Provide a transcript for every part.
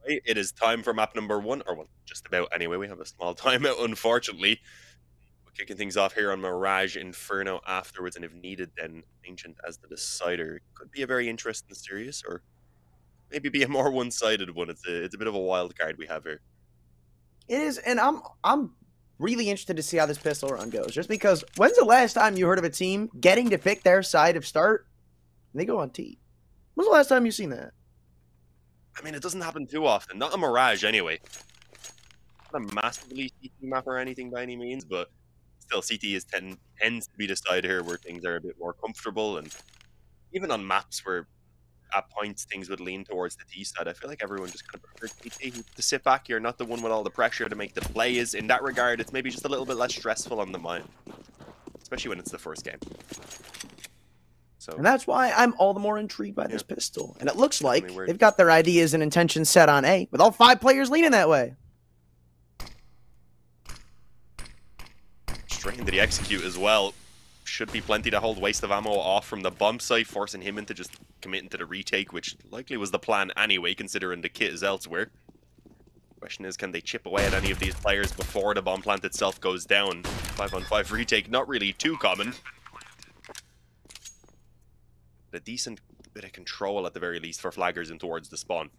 Right, it is time for map number 1, or well, just about anyway. We have a small timeout, unfortunately. We're kicking things off here on Mirage Inferno afterwards, and if needed, then Ancient as the decider. Could be a very interesting series, or maybe be a more one-sided one. It's a bit of a wild card we have here. It is, and I'm really interested to see how this pistol run goes. Just because, when's the last time you heard of a team getting to pick their side of start and they go on T? When's the last time you've seen that? I mean, it doesn't happen too often. Not a Mirage, anyway. Not a massively CT map or anything by any means, but still, CT tends to be the side here where things are a bit more comfortable, and even on maps where at points things would lean towards the T side, I feel like everyone just kind of prefers CT to sit back. You're not the one with all the pressure to make the plays. In that regard, it's maybe just a little bit less stressful on the mind, especially when it's the first game. So, and that's why I'm all the more intrigued by this pistol. And it looks like weird. They've got their ideas and intentions set on A, with all 5 players leaning that way. Straight into the execute as well. Should be plenty to hold Waste of Ammo off from the bomb site, forcing him into just committing to the retake, which likely was the plan anyway, considering the kit is elsewhere. Question is, can they chip away at any of these players before the bomb plant itself goes down? 5-on-5 retake, not really too common. A decent bit of control at the very least for flaggers in towards the spawn.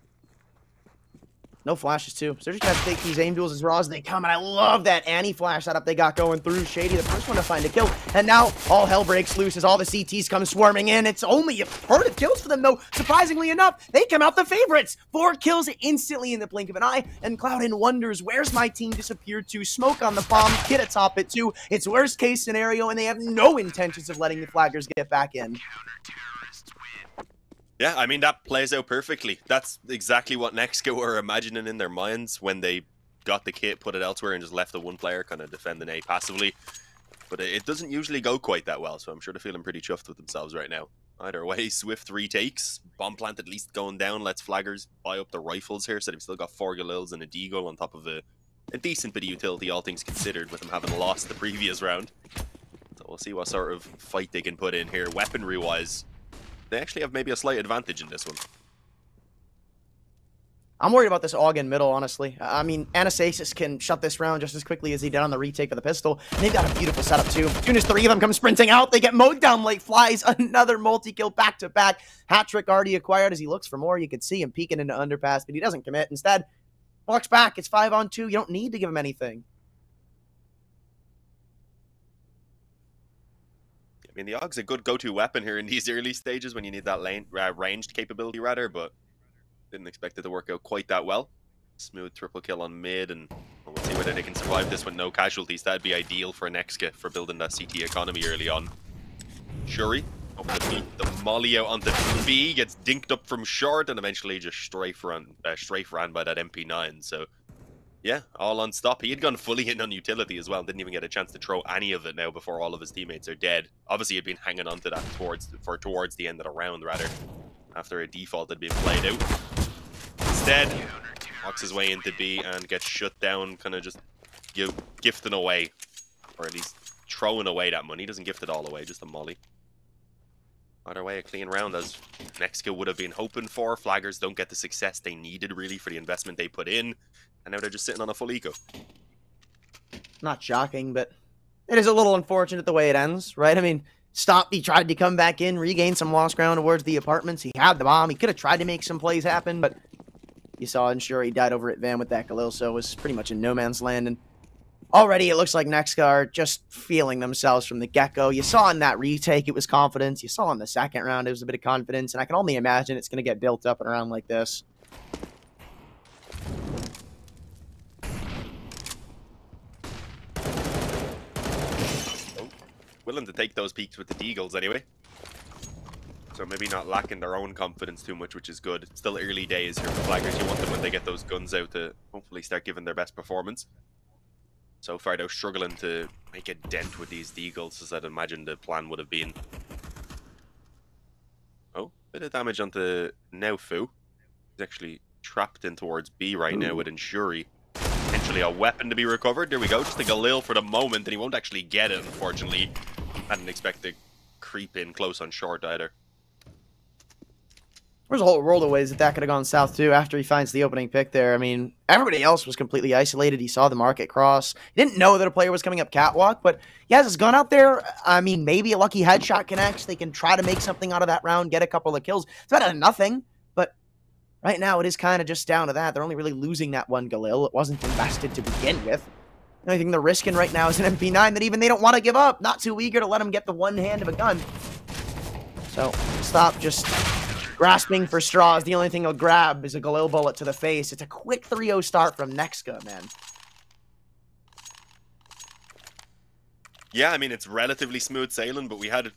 No flashes, too. So they're just going to have to take these aim duels as raw as they come. And I love that anti-flash setup they got going through. Shady, the first one to find a kill. And now all hell breaks loose as all the CTs come swarming in. It's only a part of kills for them, though. Surprisingly enough, they come out the favorites. 4 kills instantly in the blink of an eye. And Cloudin wonders, where's my team disappeared to? Smoke on the bomb, Kid atop it, too. It's worst case scenario, and they have no intentions of letting the flaggers get back in. Yeah, I mean, that plays out perfectly. That's exactly what NEXGA were imagining in their minds when they got the kit, put it elsewhere, and just left the one player kind of defending A passively. But it doesn't usually go quite that well, so I'm sure they're feeling pretty chuffed with themselves right now. Either way, swift retakes. Bomb plant at least going down. Lets flaggers buy up the rifles here, so they've still got 4 Galils and a Deagle on top of a decent bit of utility, all things considered, with them having lost the previous round. So we'll see what sort of fight they can put in here. Weaponry-wise, they actually have maybe a slight advantage in this one. I'm worried about this AUG in middle, honestly. I mean, Anastasis can shut this round just as quickly as he did on the retake of the pistol. And they've got a beautiful setup, too. As soon as 3 of them come sprinting out, they get mowed down like flies. Another multi-kill back-to-back. Hat-trick already acquired as he looks for more. You could see him peeking into underpass, but he doesn't commit. Instead, walks back. It's 5-on-2. You don't need to give him anything. I mean, the AUG's a good go-to weapon here in these early stages when you need that ranged capability, rather, but didn't expect it to work out quite that well. Smooth triple kill on mid, and we'll see whether they can survive this with no casualties. That'd be ideal for NEXGA for building that CT economy early on. Shuri, hoping to beat the molly out onto B, gets dinked up from short, and eventually just strafe ran by that MP9, so... yeah, all on stop. He had gone fully in on utility as well. Didn't even get a chance to throw any of it now before all of his teammates are dead. Obviously, he'd been hanging on to that towards the end of the round, rather, after a default had been played out. Instead, walks his way into B and gets shut down, kind of just gifting away, or at least throwing away that money. He doesn't gift it all away, just a molly. Either way, a clean round, as NEXGA would have been hoping for. Flaggers don't get the success they needed, really, for the investment they put in. And now they're just sitting on a full eco. Not shocking, but it is a little unfortunate the way it ends, right? I mean, he tried to come back in, regain some lost ground towards the apartments. He had the bomb. He could have tried to make some plays happen, but you saw, and sure, he died over at Van with that Galil, so it was pretty much in no man's land. And already it looks like NEXGA are just feeling themselves from the get-go. You saw in that retake, it was confidence. You saw in the second round, it was a bit of confidence, and I can only imagine it's going to get built up and around like this. Willing to take those peaks with the Deagles anyway. So maybe not lacking their own confidence too much, which is good. It's still early days here for flaggers. You want them when they get those guns out to hopefully start giving their best performance. So far, they're struggling to make a dent with these Deagles, as I'd imagine the plan would have been. Oh, bit of damage onto Naufu. He's actually trapped in towards B right now with Inshuri. Potentially a weapon to be recovered. There we go. Just a Galil for the moment, and he won't actually get it, unfortunately. I didn't expect to creep in close on short either. There's a whole world of ways that could have gone south, too, after he finds the opening pick there. I mean, everybody else was completely isolated. He saw the market cross. He didn't know that a player was coming up catwalk, but he has his gun out there. I mean, maybe a lucky headshot connects. They can try to make something out of that round, get a couple of kills. It's better than nothing, but right now it is kind of just down to that. They're only really losing that one Galil. It wasn't invested to begin with. The only thing they're risking right now is an MP9 that even they don't want to give up. Not too eager to let him get the one hand of a gun. So, stop just grasping for straws. The only thing he'll grab is a Galil bullet to the face. It's a quick 3-0 start from NEXGA, man. Yeah, I mean, it's relatively smooth sailing, but we had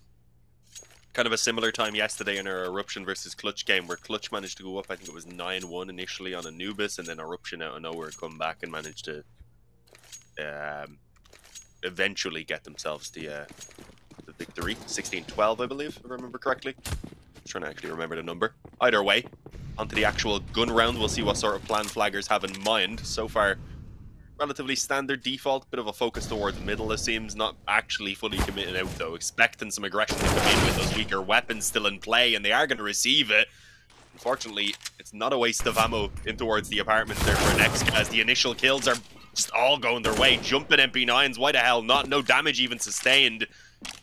kind of a similar time yesterday in our Eruption versus Clutch game, where Clutch managed to go up, I think it was 9-1 initially on Anubis, and then Eruption out of nowhere come back and managed to eventually get themselves the victory. 16-12, I believe, if I remember correctly. Trying to actually remember the number. Either way, onto the actual gun round. We'll see what sort of plan Flaggers have in mind. So far, relatively standard default. Bit of a focus towards middle, it seems. Not actually fully committed out, though. Expecting some aggression to come in with those weaker weapons still in play, and they are going to receive it. Unfortunately, it's not a waste of ammo in towards the apartments there for NEXGA, as the initial kills are just all going their way. Jumping MP9s, why the hell not? No damage even sustained.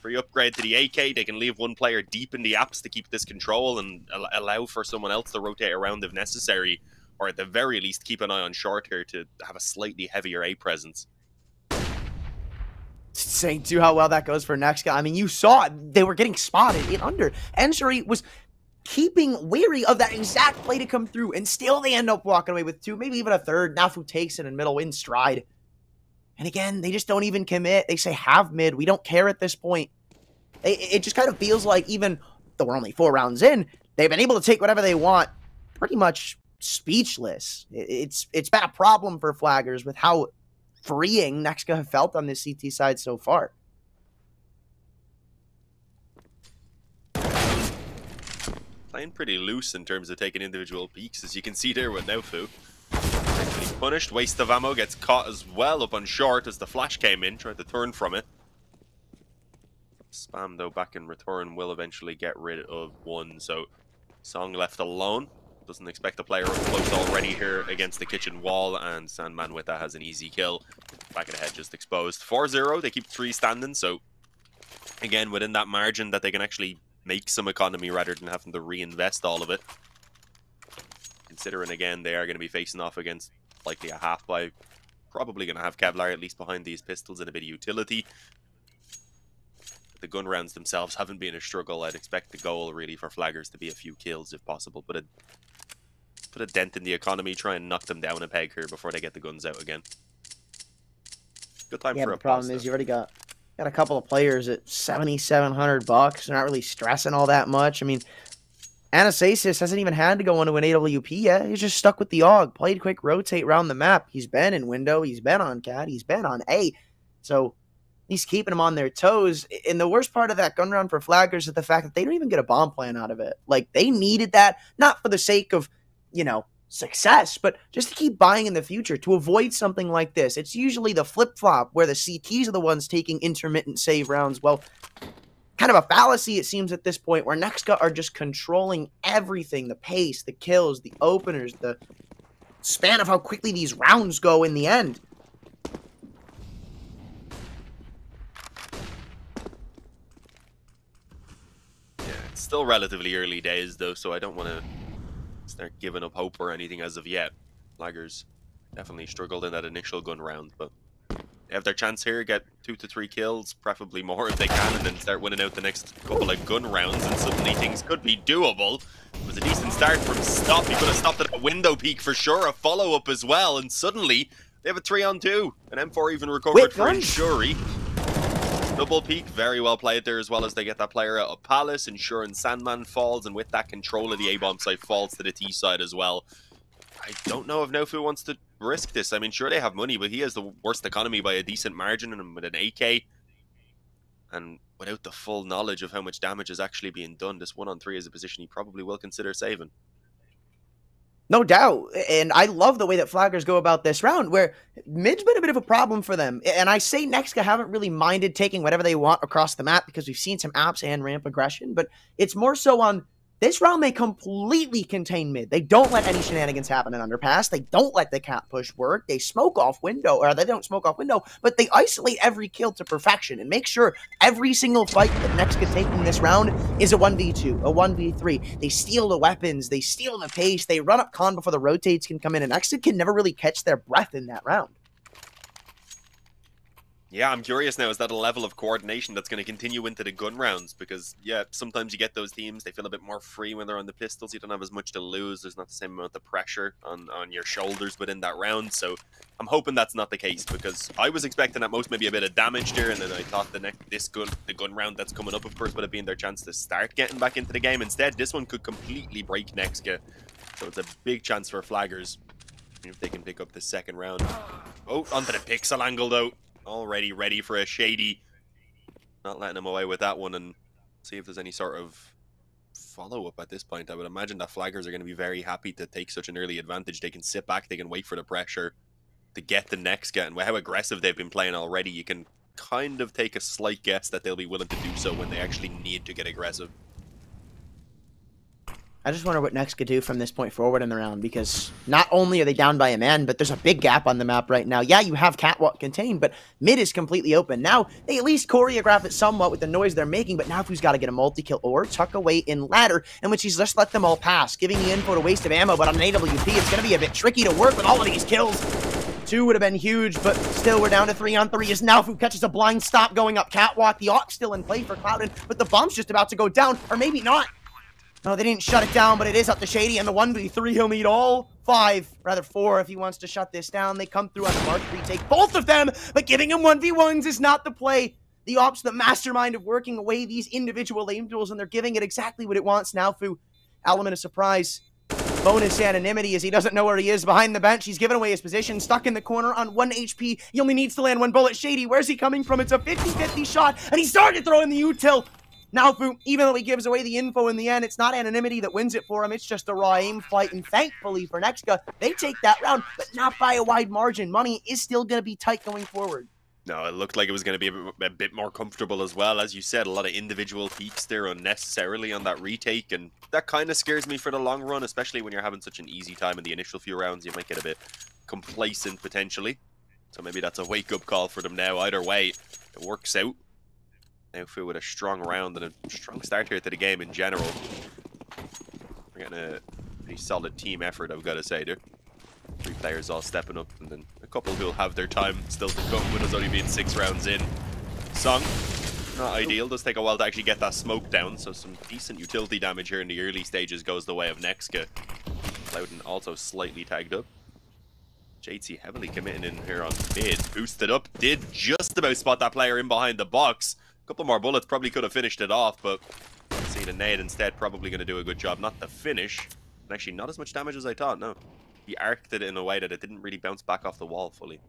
Free upgrade to the AK, they can leave one player deep in the apps to keep this control and allow for someone else to rotate around if necessary, or at the very least keep an eye on short here to have a slightly heavier A presence. It's insane too how well that goes for NEXGA. I mean, you saw it. They were getting spotted in under. Ensuri was keeping wary of that exact play to come through, and still they end up walking away with two, maybe even a third. Nafu takes it in middle in stride. And again, they just don't even commit. They say have mid. We don't care at this point. It just kind of feels like, even though we're only 4 rounds in, they've been able to take whatever they want, pretty much speechless. It's been a problem for Flaggers with how freeing NEXGA have felt on this CT side so far. Playing pretty loose in terms of taking individual peeks, as you can see there with Naufu. Punished, waste of ammo, gets caught as well up on short as the flash came in, tried to turn from it. Spam, though, back in return will eventually get rid of one, so Song left alone. Doesn't expect the player up close already here against the kitchen wall, and Sandman with that has an easy kill. Back of the head just exposed. 4-0, they keep 3 standing, so again, within that margin that they can actually make some economy rather than having to reinvest all of it. Considering, again, they are going to be facing off against likely a half-buy. Probably going to have Kevlar at least behind these pistols and a bit of utility. The gun rounds themselves haven't been a struggle. I'd expect the goal really for Flaggers to be a few kills if possible. Put a dent in the economy, try and knock them down a peg here before they get the guns out again. Good time for a the problem is you already got a couple of players at $7,700. They're not really stressing all that much. I mean, Anastasis hasn't even had to go into an AWP yet. He's just stuck with the AUG. Played quick rotate around the map. He's been in window. He's been on cat. He's been on A. So he's keeping them on their toes. And the worst part of that gun round for Flaggers is the fact that they don't even get a bomb plan out of it. Like, they needed that, not for the sake of, you know, success, but just to keep buying in the future, to avoid something like this. It's usually the flip-flop where the CTs are the ones taking intermittent save rounds. Well, kind of a fallacy, it seems, at this point, where NEXGA are just controlling everything. The pace, the kills, the openers, the span of how quickly these rounds go in the end. Yeah, it's still relatively early days, though, so I don't want to start giving up hope or anything as of yet. Flaggers definitely struggled in that initial gun round, but they have their chance here, get 2 to 3 kills, preferably more if they can, and then start winning out the next couple of gun rounds, and suddenly things could be doable. It was a decent start from Stop. He could have stopped at a window peak for sure, a follow-up as well, and suddenly they have a 3-on-2. An M4 even recovered for Ensuri. Double peak, very well played there, as well as they get that player out of Palace, ensuring Sandman falls, and with that, control of the A-bomb site falls to the T side as well. I don't know if Naufu wants to risk this. I mean, sure, they have money, but he has the worst economy by a decent margin, and with an AK, and without the full knowledge of how much damage is actually being done, this 1-on-3 is a position he probably will consider saving. No doubt. And I love the way that Flaggers go about this round, where mid's been a bit of a problem for them. And I say NEXGA haven't really minded taking whatever they want across the map, because we've seen some apps and ramp aggression, but it's more so on This round, they completely contain mid. They don't let any shenanigans happen in underpass. They don't let the cat push work. They smoke off window, or they don't smoke off window, but they isolate every kill to perfection and make sure every single fight that NEXGA take in this round is a 1v2, a 1v3. They steal the weapons. They steal the pace. They run up con before the rotates can come in, and NEXGA can never really catch their breath in that round. Yeah, I'm curious now, is that a level of coordination that's going to continue into the gun rounds? Because, yeah, sometimes you get those teams, they feel a bit more free when they're on the pistols. You don't have as much to lose. There's not the same amount of pressure on your shoulders within that round. So I'm hoping that's not the case, because I was expecting at most maybe a bit of damage there, and then I thought the gun round that's coming up, of course, would have been their chance to start getting back into the game. Instead, this one could completely break NEXGA. So it's a big chance for Flaggers if they can pick up the second round. Oh, onto the pixel angle, though. Already ready for a shady. Not letting him away with that one, and see if there's any sort of follow-up at this point. I would imagine that Flaggers are going to be very happy to take such an early advantage. They can sit back, they can wait for the pressure to get the NEXGA, and how aggressive they've been playing already, you can kind of take a slight guess that they'll be willing to do so when they actually need to get aggressive. I just wonder what NEXGA do from this point forward in the round, because not only are they down by a man, but there's a big gap on the map right now. Yeah, you have Catwalk contained, but mid is completely open. Now, they at least choreograph it somewhat with the noise they're making, but now Fu's got to get a multi-kill or tuck away in ladder, in which he's just let them all pass, giving the info to waste of ammo, but on an AWP, it's going to be a bit tricky to work with all of these kills. 2 would have been huge, but still we're down to 3-on-3 as now Fu catches a blind stop going up Catwalk. The AWP still in play for Clouden, but the bomb's just about to go down, or maybe not. No, they didn't shut it down, but it is up to Shady, and the 1v3, he'll need all 4 if he wants to shut this down. They come through on the Mark 3, take both of them, but giving him 1v1s is not the play. The Ops, the mastermind of working away these individual aim tools, and they're giving it exactly what it wants now. Fu, element of surprise. Bonus anonymity as he doesn't know where he is behind the bench. He's given away his position, stuck in the corner on 1 HP. He only needs to land 1 bullet. Shady, where's he coming from? It's a 50-50 shot, and he started to throw in the util. Now, Fu, even though he gives away the info in the end, it's not anonymity that wins it for him. It's just a raw aim fight, and thankfully for NEXGA, they take that round, but not by a wide margin. Money is still going to be tight going forward. No, it looked like it was going to be a bit more comfortable as well. As you said, a lot of individual peaks there unnecessarily on that retake, and that kind of scares me for the long run, especially when you're having such an easy time in the initial few rounds. You might get a bit complacent, potentially. So maybe that's a wake-up call for them now. Either way, it works out. Now Fu with a strong round and a strong start here to the game in general. We're getting a pretty solid team effort, I've got to say there. 3 players all stepping up, and then a couple who'll have their time still to come with us only being 6 rounds in. Song, not ideal. Does take a while to actually get that smoke down, so some decent utility damage here in the early stages goes the way of NEXGA. Clouden also slightly tagged up. JT heavily committing in here on mid. Boosted up, did just about spot that player in behind the box. A couple more bullets probably could have finished it off, but see the nade instead probably going to do a good job not to finish. And actually not as much damage as I thought, no. He arced it in a way that it didn't really bounce back off the wall fully.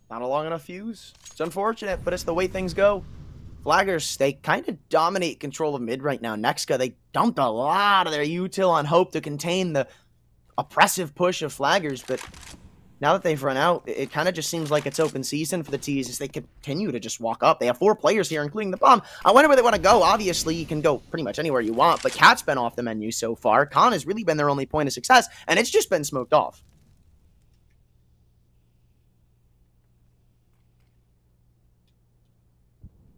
Not a long enough fuse. It's unfortunate, but it's the way things go. Flaggers, they kind of dominate control of mid right now. NEXGA, they dumped a lot of their util on hope to contain the oppressive push of Flaggers, but now that they've run out, it kind of just seems like it's open season for the T's as they continue to just walk up. They have 4 players here, including the bomb. I wonder where they want to go. Obviously, you can go pretty much anywhere you want, but Cat's been off the menu so far. Con has really been their only point of success, and it's just been smoked off.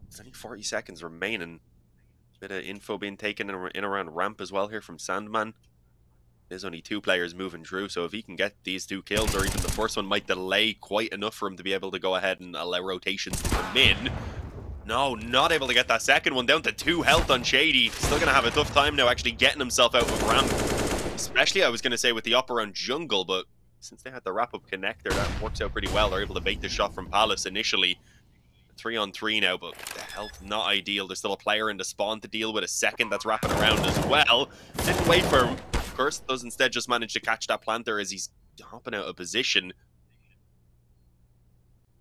There's only 40 seconds remaining. Bit of info being taken in around ramp as well here from Sandman. There's only 2 players moving through, so if he can get these 2 kills, or even the first one might delay quite enough for him to be able to go ahead and allow rotations to come in. No, not able to get that second one, down to 2 health on Shady. Still going to have a tough time now actually getting himself out of ramp. Especially, I was going to say, with the up around jungle, but since they had the wrap-up connector, that works out pretty well. They're able to bait the shot from Palace initially. 3-on-3 now, but the health not ideal. There's still a player in the spawn to deal with, a second that's wrapping around as well. Didn't wait for him. Curse does instead just manage to catch that planter as he's hopping out of position.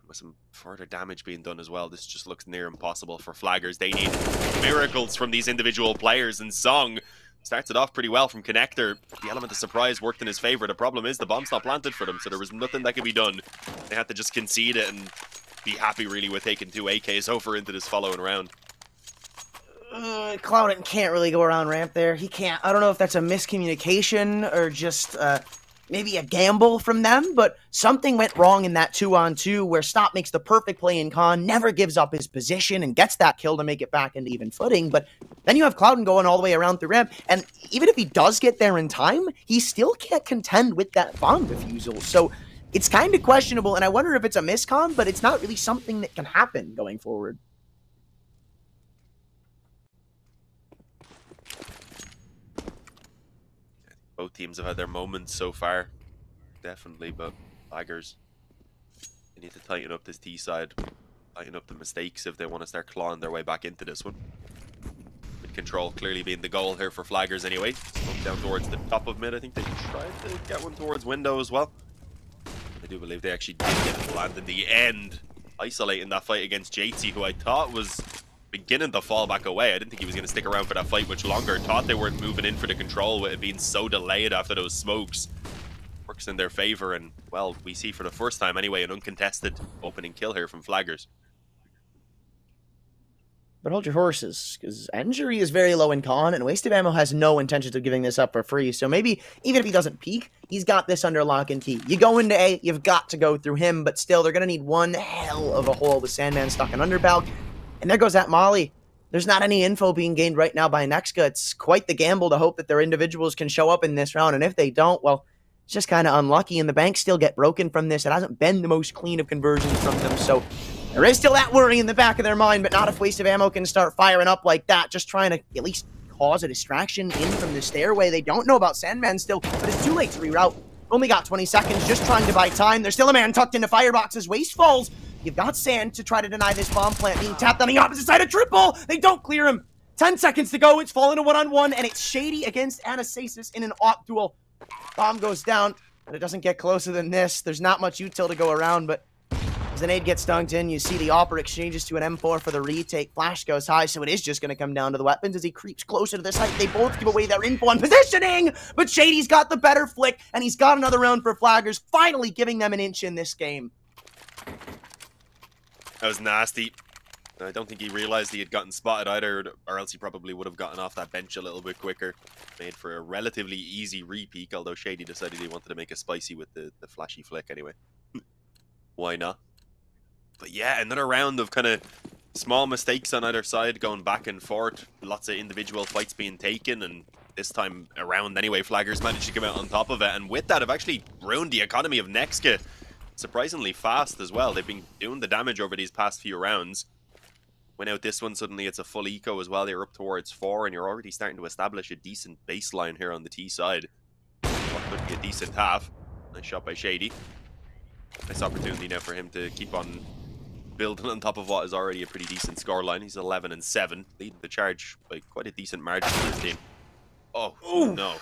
With some further damage being done as well, this just looks near impossible for Flaggers. They need miracles from these individual players, and Song starts it off pretty well from Connector. The element of surprise worked in his favor. The problem is the bomb's not planted for them, so there was nothing that could be done. They had to just concede it and be happy really with taking 2 AKs over into this following round. Cloudin can't really go around ramp there. He can't. I don't know if that's a miscommunication or just maybe a gamble from them, but something went wrong in that 2-on-2 where Stop makes the perfect play in con, never gives up his position, and gets that kill to make it back into even footing. But then you have Cloudin going all the way around through ramp, and even if he does get there in time, he still can't contend with that bomb defusal. So it's kind of questionable, and I wonder if it's a miscon, but it's not really something that can happen going forward. Both teams have had their moments so far, definitely, but Flaggers, they need to tighten up this T side, tighten up the mistakes if they want to start clawing their way back into this one. Mid control clearly being the goal here for Flaggers anyway. Smoke down towards the top of mid. I think they tried to get one towards window as well. I do believe they actually did get it land in the end, isolating that fight against JT, who I thought was beginning to fall back away. I didn't think he was going to stick around for that fight much longer. Thought they weren't moving in for the control with it being so delayed after those smokes. Works in their favor, and well, we see for the first time anyway an uncontested opening kill here from Flaggers. But hold your horses, because Injury is very low in con, and Waste of Ammo has no intentions of giving this up for free. So maybe, even if he doesn't peek, he's got this under lock and key. You go into A, you've got to go through him, but still, they're going to need one hell of a hole with Sandman stuck in Underbalk. And there goes that Molly. There's not any info being gained right now by NEXGA. It's quite the gamble to hope that their individuals can show up in this round, and if they don't, well, it's just kind of unlucky, and the banks still get broken from this. It hasn't been the most clean of conversions from them, so there is still that worry in the back of their mind, but not if Waste of Ammo can start firing up like that, just trying to at least cause a distraction in from the stairway. They don't know about Sandman still, but it's too late to reroute. Only got 20 seconds, just trying to buy time. There's still a man tucked into fireboxes. Waste falls. You've got Sand to try to deny this bomb plant being tapped on the opposite side of triple. They don't clear him. 10 seconds to go. It's falling to one-on-one, and it's Shady against Anastasis in an op duel. Bomb goes down, but it doesn't get closer than this. There's not much util to go around, but as the nade gets dunked in, you see the Opera exchanges to an M4 for the retake. Flash goes high, so it is just going to come down to the weapons as he creeps closer to the site. They both give away their info on positioning, but Shady's got the better flick, and he's got another round for Flaggers, finally giving them an inch in this game. That was nasty. I don't think he realized he had gotten spotted either, or else he probably would have gotten off that bench a little bit quicker. Made for a relatively easy re-peek, although Shady decided he wanted to make it spicy with the flashy flick anyway. Why not? But yeah, another round of kind of small mistakes on either side, going back and forth. Lots of individual fights being taken, and this time around anyway, Flaggers managed to come out on top of it. And with that, have actually ruined the economy of NEXGA surprisingly fast as well. They've been doing the damage over these past few rounds. Went out this one, suddenly it's a full eco as well. You're up towards 4, and you're already starting to establish a decent baseline here on the T side. What could be a decent half. Nice shot by Shady. Nice opportunity now for him to keep on building on top of what is already a pretty decent scoreline. He's 11-7, leading the charge by quite a decent margin for his team. Oh, ooh, no.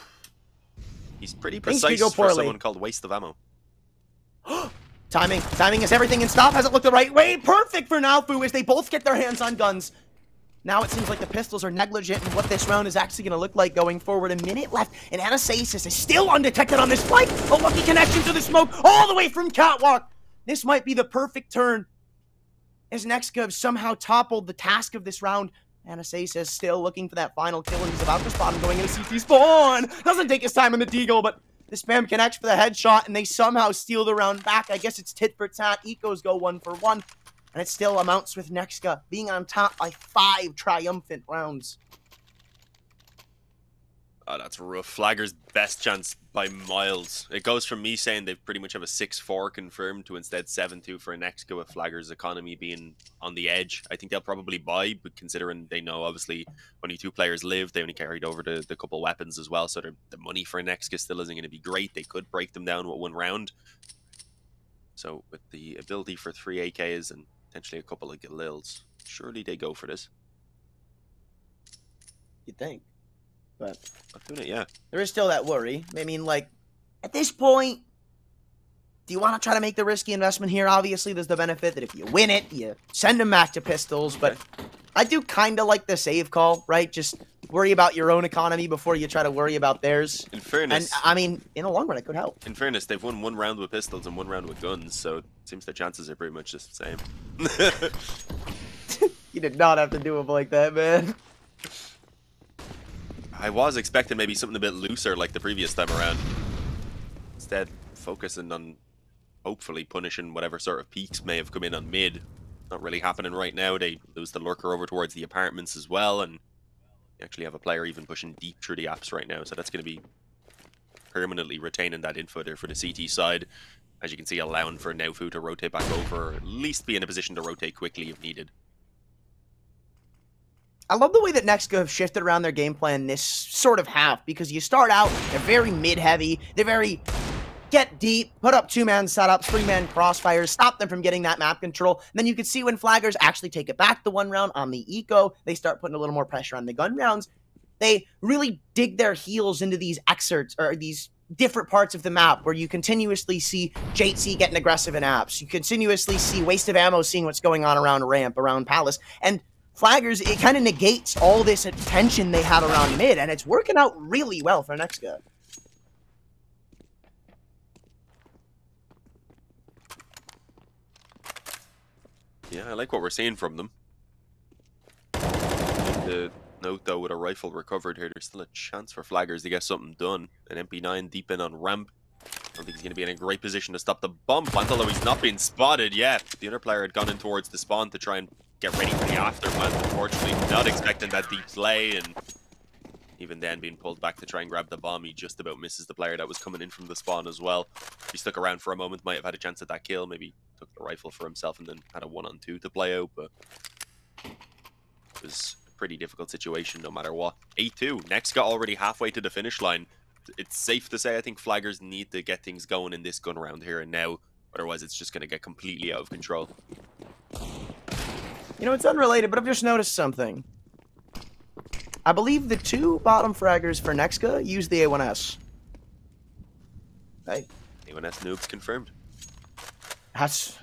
He's pretty precise for someone called Waste of Ammo. Timing is everything, and Stop hasn't looked the right way. Perfect for Naofu as they both get their hands on guns. Now it seems like the pistols are negligent in what this round is actually going to look like going forward. A minute left, and Anastasis is still undetected on this flank. A lucky connection to the smoke all the way from Catwalk. This might be the perfect turn as NEXGA have somehow toppled the task of this round. Anastasis still looking for that final kill, and he's about to spot him going into CT spawn. Doesn't take his time in the deagle, but the spam connects for the headshot, and they somehow steal the round back. I guess it's tit for tat. Ecos go 1 for 1, and it still amounts with NEXGA being on top by 5 triumphant rounds. Oh, that's rough. Flagger's best chance by miles. It goes from me saying they pretty much have a 6-4 confirmed to instead 7-2 for NEXGA, with Flagger's economy being on the edge. I think they'll probably buy, but considering they know obviously only 2 players live, they only carried over the couple weapons as well, so the money for NEXGA still isn't going to be great. They could break them down with 1 round. So with the ability for 3 AKs and potentially a couple of Galils, surely they go for this. You'd think. But I'm doing it, yeah. There is still that worry. I mean, like, at this point, do you want to try to make the risky investment here? Obviously, there's the benefit that if you win it, you send them back to pistols. But I do kind of like the save call, right? Just worry about your own economy before you try to worry about theirs. In fairness. And, I mean, in the long run, it could help. In fairness, they've won 1 round with pistols and 1 round with guns, so it seems their chances are pretty much just the same. You did not have to do them like that, man. I was expecting maybe something a bit looser like the previous time around. Instead, focusing on hopefully punishing whatever sort of peaks may have come in on mid. Not really happening right now. They lose the lurker over towards the apartments as well, and you actually have a player even pushing deep through the apps right now, so that's going to be permanently retaining that info there for the CT side. As you can see, allowing for Naufu to rotate back over, or at least be in a position to rotate quickly if needed. I love the way that NEXGA have shifted around their game plan this sort of half, because you start out, they're very mid-heavy, they're very get deep, put up 2-man setups, 3-man crossfires, stop them from getting that map control. And then you can see when flaggers actually take it back the 1 round on the eco, they start putting a little more pressure on the gun rounds. They really dig their heels into these excerpts, or these different parts of the map where you continuously see JC getting aggressive in apps. You continuously see waste of ammo seeing what's going on around ramp, around palace. And flaggers, it kind of negates all this attention they have around mid, and it's working out really well for NEXGA. Yeah, I like what we're seeing from them. The note, though, with a rifle recovered here, there's still a chance for flaggers to get something done. An MP9 deep in on ramp. I don't think he's going to be in a great position to stop the bomb plant, although he's not being spotted yet. The other player had gone in towards the spawn to try and get ready for the after plant. Unfortunately, not expecting that deep play, and even then being pulled back to try and grab the bomb, he just about misses the player that was coming in from the spawn as well. If he stuck around for a moment, might have had a chance at that kill. Maybe took the rifle for himself and then had a 1-on-2 to play out, but it was a pretty difficult situation no matter what. 8-2. NEXGA already halfway to the finish line. It's safe to say I think flaggers need to get things going in this gun round here and now. Otherwise, it's just going to get completely out of control. You know, it's unrelated, but I've just noticed something. I believe the 2 bottom fraggers for NEXGA use the A1S. Hey. A1S noobs confirmed. That's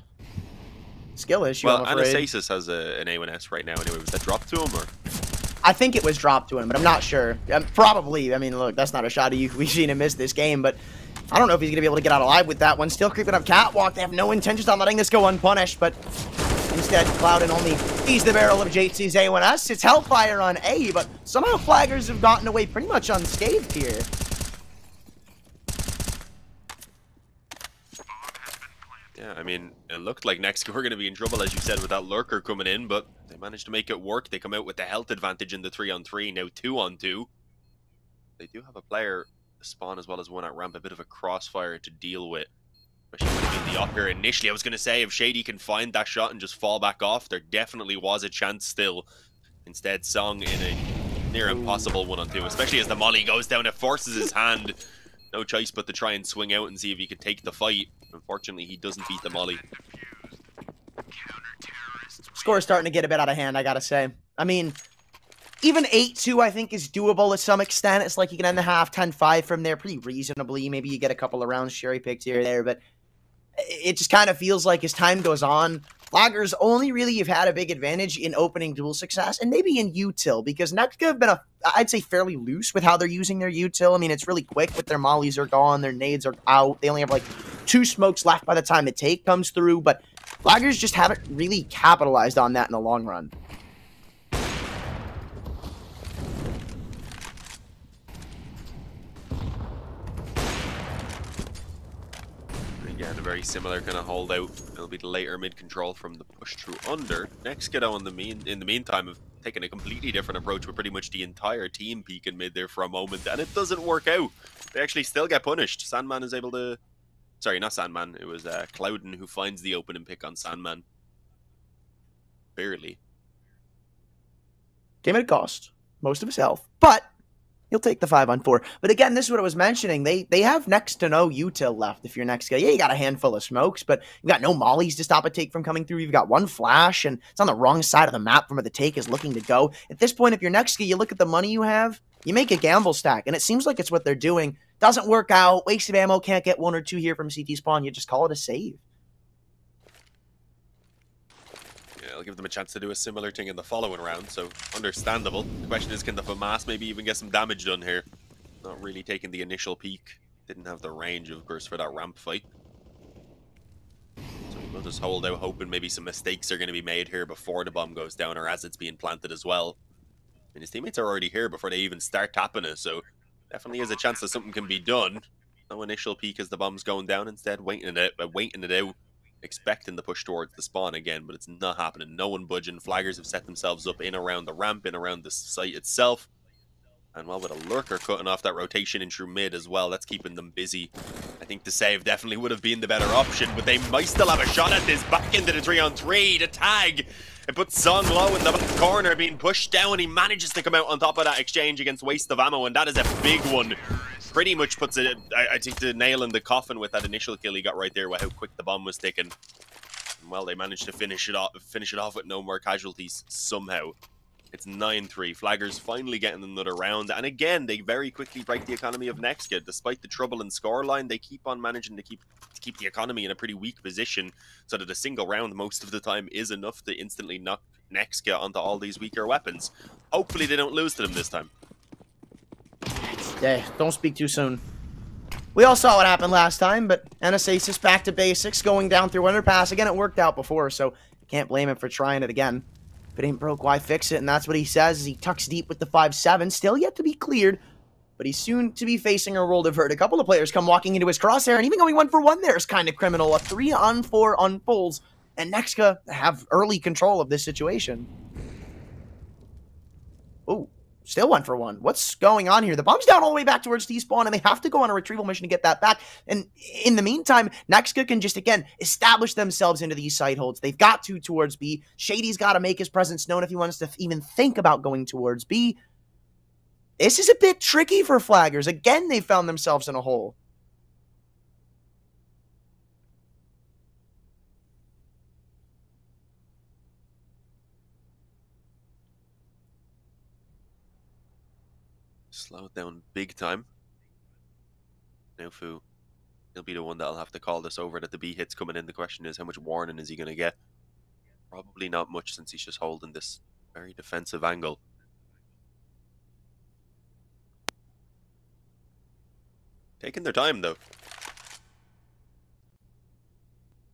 skill issue, well, I'm afraid. Anastasis has an A1S right now anyway. Was that dropped to him, or? I think it was dropped to him, but I'm not sure. Probably. I mean, look, that's not a shot at you. We've seen him miss this game, but I don't know if he's going to be able to get out alive with that one. Still creeping up catwalk. They have no intentions on letting this go unpunished, but instead, Clouden only sees the barrel of JC's A1S. It's Hellfire on A, but somehow flaggers have gotten away pretty much unscathed here. Yeah, I mean, it looked like NEXGA were going to be in trouble, as you said, with that lurker coming in, but they managed to make it work. They come out with the health advantage in the 3-on-3, now 2-on-2. They do have a player spawn as well as one at ramp, a bit of a crossfire to deal with. Especially would have been the up here initially. I was going to say, if Shady can find that shot and just fall back off, there definitely was a chance still. Instead, Song in a near impossible 1-on-2, especially as the molly goes down. It forces his hand. No choice but to try and swing out and see if he could take the fight. Unfortunately, he doesn't beat the molly. Score is starting to get a bit out of hand, I gotta say. I mean, even 8-2, I think, is doable to some extent. It's like you can end the half 10-5 from there pretty reasonably. Maybe you get a couple of rounds cherry-picked here or there, but it just kind of feels like as time goes on, flaggers only really have had a big advantage in opening duel success and maybe in util, because NEXGA have been, I'd say, fairly loose with how they're using their util. I mean, it's really quick, but their mollies are gone, their nades are out. They only have like 2 smokes left by the time the take comes through, but flaggers just haven't really capitalized on that in the long run. Again, a very similar kind of holdout. It'll be the later mid control from the push through under. NEXGA in the meantime have taken a completely different approach with pretty much the entire team peeking mid there for a moment, and it doesn't work out. They actually still get punished. Sandman is able to... Sorry, not Sandman. It was Clouden who finds the open and pick on Sandman. Barely. Game at a cost. Most of his health. But he'll take the 5-on-4. But again, this is what I was mentioning. They have next to no util left if you're NEXGA. Yeah, you got a handful of smokes, but you've got no mollies to stop a take from coming through. You've got 1 flash, and it's on the wrong side of the map from where the take is looking to go. At this point, if you're NEXGA, you look at the money you have, you make a gamble stack, and it seems like it's what they're doing. Doesn't work out. Waste of ammo. Can't get 1 or 2 here from CT spawn. You just call it a save. Yeah, I'll give them a chance to do a similar thing in the following round, so understandable. The question is, can the FAMAS maybe even get some damage done here? Not really taking the initial peak. Didn't have the range, of course, for that ramp fight. So we'll just hold out, hoping maybe some mistakes are going to be made here before the bomb goes down, or as it's being planted as well. And his teammates are already here before they even start tapping it, so definitely is a chance that something can be done. No initial peek as the bomb's going down, instead waiting it out, expecting the push towards the spawn again, but it's not happening. No one budging. Flaggers have set themselves up in around the ramp, in around the site itself. And well, with a lurker cutting off that rotation in through mid as well, that's keeping them busy. I think the save definitely would have been the better option, but they might still have a shot at this. Back into the 3-on-3, the tag. It puts Song low in the back corner, being pushed down. He manages to come out on top of that exchange against waste of ammo, and that is a big one. Pretty much puts it, I think, the nail in the coffin with that initial kill he got right there, with how quick the bomb was taken. And well, they managed to finish it off with no more casualties somehow. It's 9-3. Flaggers finally getting another round. And again, they very quickly break the economy of NEXGA. Despite the trouble in scoreline, they keep on managing to keep the economy in a pretty weak position, so that a single round most of the time is enough to instantly knock NEXGA onto all these weaker weapons. Hopefully they don't lose to them this time. Yeah, don't speak too soon. We all saw what happened last time, but NSASIS back to basics, going down through underpass. Again, it worked out before, so can't blame him for trying it again. If it ain't broke, why fix it? And that's what he says as he tucks deep with the 5-7. Still yet to be cleared, but he's soon to be facing a roll divert. A couple of players come walking into his crosshair, and even going 1-for-1 there is kind of criminal. A 3-on-4 unfolds, and NEXGA have early control of this situation. Ooh. Still 1-for-1. What's going on here? The bomb's down all the way back towards T-spawn, and they have to go on a retrieval mission to get that back. And in the meantime, NEXGA can just, again, establish themselves into these site holds. They've got to towards B. Shady's got to make his presence known if he wants to even think about going towards B. This is a bit tricky for Flaggers. Again, they found themselves in a hole. Slow it down big time. Nufu, he'll be the one that'll have to call this over that the B hit's coming in. The question is, how much warning is he going to get? Probably not much, since he's just holding this very defensive angle. Taking their time, though.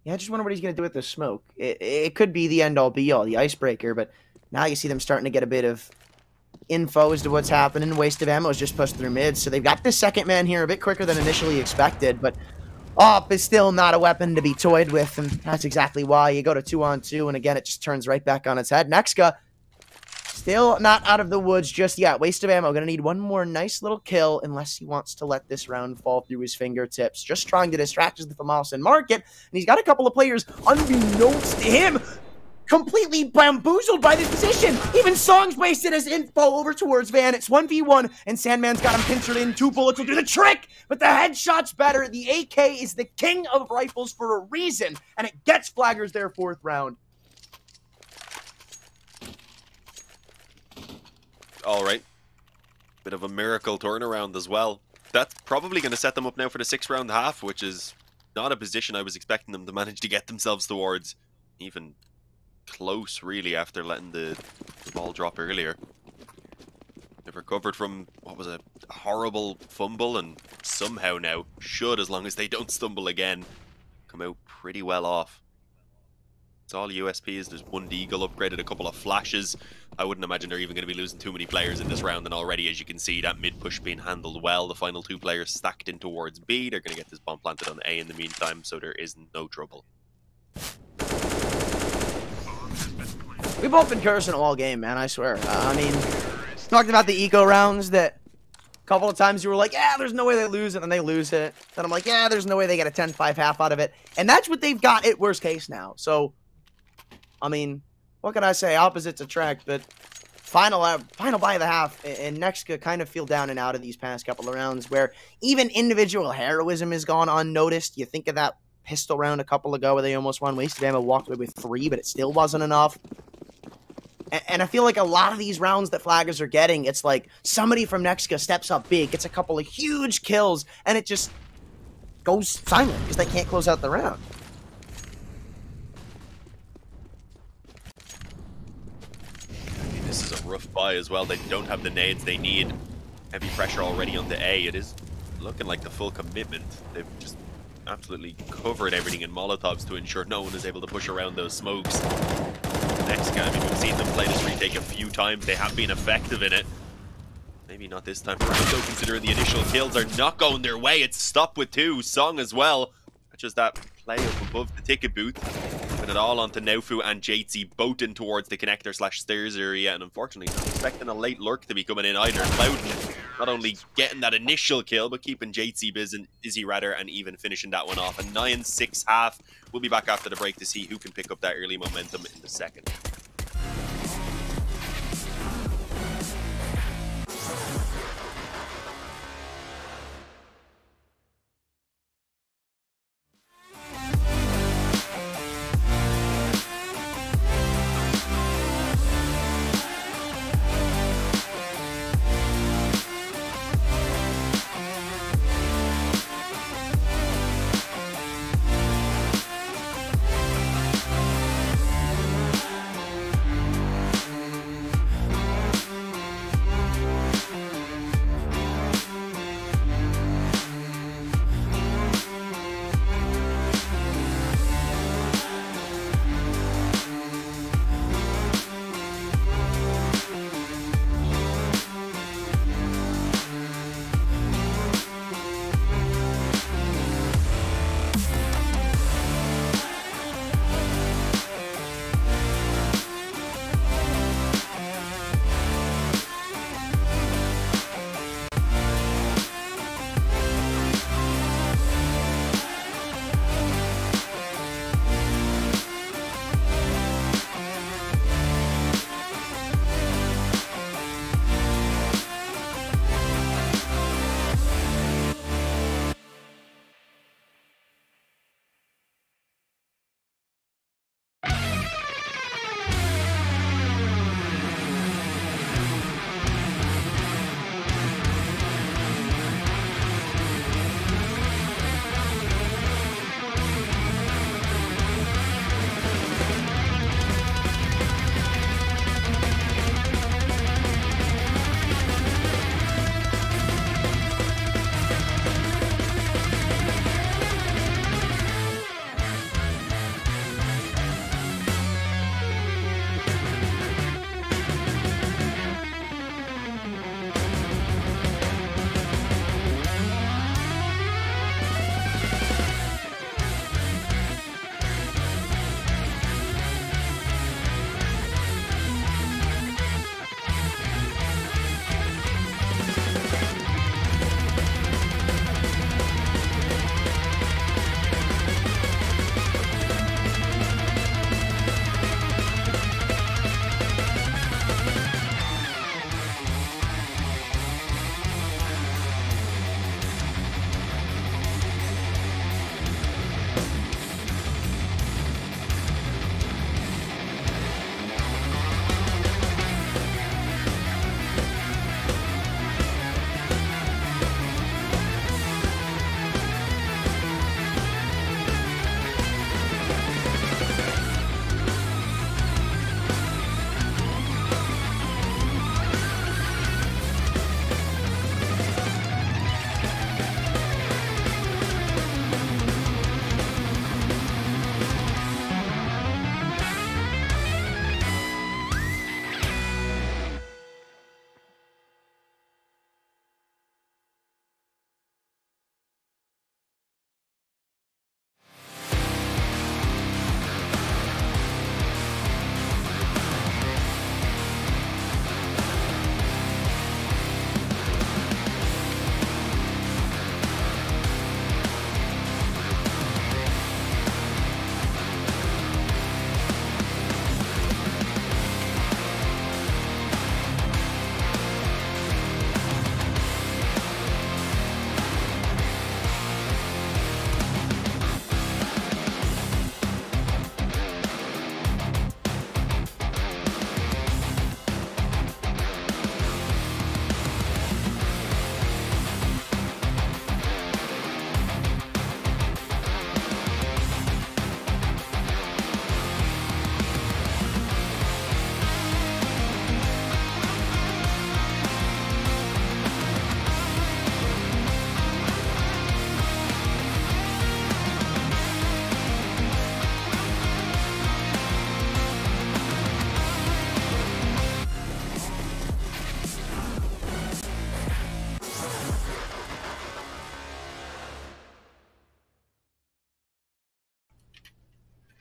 Yeah, I just wonder what he's going to do with the smoke. It could be the end-all, be-all, the icebreaker, but now you see them starting to get a bit of info as to what's happening. Waste of ammo is just pushed through mid, so they've got this second man here a bit quicker than initially expected, but AWP is still not a weapon to be toyed with, and that's exactly why you go to 2-on-2, and again, it just turns right back on its head. NEXGA still not out of the woods just yet. Waste of ammo, gonna need one more nice little kill unless he wants to let this round fall through his fingertips. Just trying to distract the Famalson market, and he's got a couple of players unbeknownst to him completely bamboozled by this position. Even Song's wasted his info over towards Van. It's 1v1, and Sandman's got him pincered in. 2 bullets will do the trick, but the headshot's better. The AK is the king of rifles for a reason, and it gets Flaggers their 4th round. All right. Bit of a miracle turnaround as well. That's probably going to set them up now for the 6th round half, which is not a position I was expecting them to manage to get themselves towards. Even close, really, after letting the ball drop earlier. They've recovered from what was a horrible fumble, and somehow now should, as long as they don't stumble again, come out pretty well off. It's all USPs. There's 1 Deagle upgraded, a couple of flashes. I wouldn't imagine they're even going to be losing too many players in this round, and already, as you can see, that mid push being handled well. The final 2 players stacked in towards B. They're going to get this bomb planted on A in the meantime, so there is no trouble. We've both been cursing all game, man, I swear. I mean, talked about the eco rounds that a couple of times you were like, yeah, there's no way they lose it, and they lose it. Then I'm like, yeah, there's no way they get a 10-5 half out of it. And that's what they've got at worst case now. So, I mean, what can I say? Opposites attract, but final buy of the half, and NEXGA kind of feel down and out of these past couple of rounds where even individual heroism has gone unnoticed. You think of that pistol round a couple ago where they almost won. Waste of ammo, walked away with 3, but it still wasn't enough. And I feel like a lot of these rounds that Flaggers are getting, it's like somebody from NEXGA steps up big, gets a couple of huge kills, and it just goes silent because they can't close out the round. This is a rough buy as well. They don't have the nades they need. Heavy pressure already on the A. It is looking like the full commitment. They've just absolutely covered everything in Molotovs to ensure no one is able to push around those smokes. NEXGA. I mean, we've seen them play this retake a few times. They have been effective in it. Maybe not this time for Rico, considering the initial kills are not going their way. It's stopped with 2. Song as well. Just that play up above the ticket booth. Put it all onto Naufu and JT, both in towards the connector / stairs area. And unfortunately, not expecting a late lurk to be coming in either. Clouden not only getting that initial kill, but keeping JT busy rather, and even finishing that one off. A 9-6 half. We'll be back after the break to see who can pick up that early momentum in the second.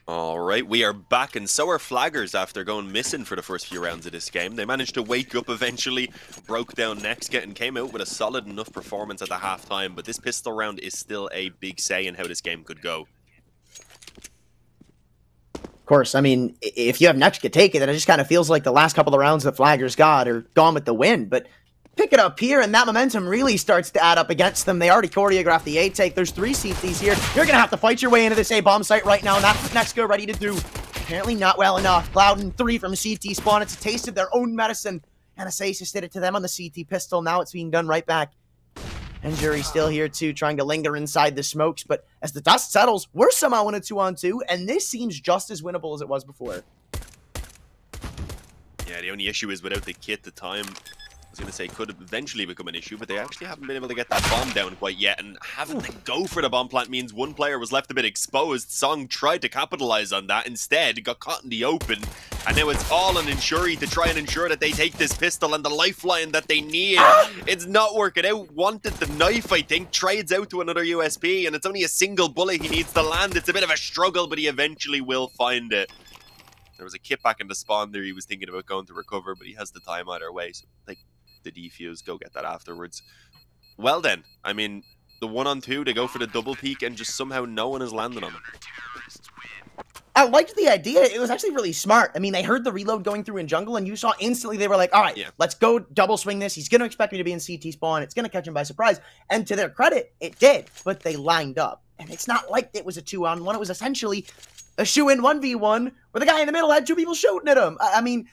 All right, we are back, and so are Flaggers after going missing for the first few rounds of this game. They managed to wake up eventually, broke down NEXGA, and came out with a solid enough performance at the halftime, but this pistol round is still a big say in how this game could go. Of course, I mean, if you have NEXGA take it, then it just kind of feels like the last couple of rounds that Flaggers got are gone with the win, but pick it up here, and that momentum really starts to add up against them. They already choreographed the A take. There's 3 CTs here. You're going to have to fight your way into this A-bomb site right now, and that's what NEXGA ready to do. Apparently not well enough. Cloud 3 from CT spawn. It's a taste of their own medicine. And Asasis did it to them on the CT pistol. Now it's being done right back. And Jury's still here, too, trying to linger inside the smokes. But as the dust settles, we're somehow in a 2-on-2, and this seems just as winnable as it was before. Yeah, the only issue is without the kit, the time, I was going to say, could eventually become an issue, but they actually haven't been able to get that bomb down quite yet, and having to go for the bomb plant means one player was left a bit exposed. Song tried to capitalize on that, instead got caught in the open, and now it's all on Inshuri to try and ensure that they take this pistol and the lifeline that they need. It's not working out. Wanted the knife, I think, trades out to another USP, and it's only a single bullet he needs to land. It's a bit of a struggle, but he eventually will find it. There was a kit back in the spawn there he was thinking about going to recover, but he has the time either way, so like the defuse, go get that afterwards. Well then, I mean, the 1-on-2, they go for the double peek and just somehow no one is landing on them. I liked the idea. It was actually really smart. I mean, they heard the reload going through in jungle, and you saw instantly they were like, all right, let's go double swing this. He's going to expect me to be in CT spawn. It's going to catch him by surprise. And to their credit, it did, but they lined up. And it's not like it was a 2-on-1. It was essentially a shoe-in 1v1 where the guy in the middle had 2 people shooting at him. I mean,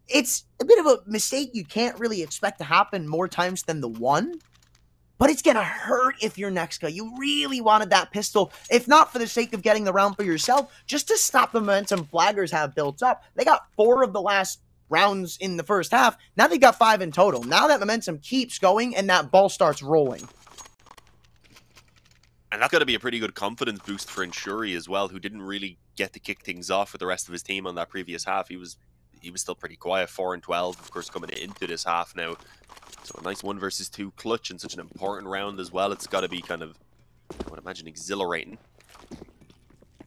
it's a bit of a mistake you can't really expect to happen more times than the one, but it's going to hurt if you're NEXGA. You really wanted that pistol, if not for the sake of getting the round for yourself, just to stop the momentum Flaggers have built up. They got 4 of the last rounds in the first half. Now they've got 5 in total. Now that momentum keeps going and that ball starts rolling. And that's got to be a pretty good confidence boost for Inshuri as well, who didn't really get to kick things off with the rest of his team on that previous half. He was still pretty quiet, 4-12, of course, coming into this half now. So a nice 1 versus 2 clutch in such an important round as well. It's got to be kind of, I would imagine, exhilarating.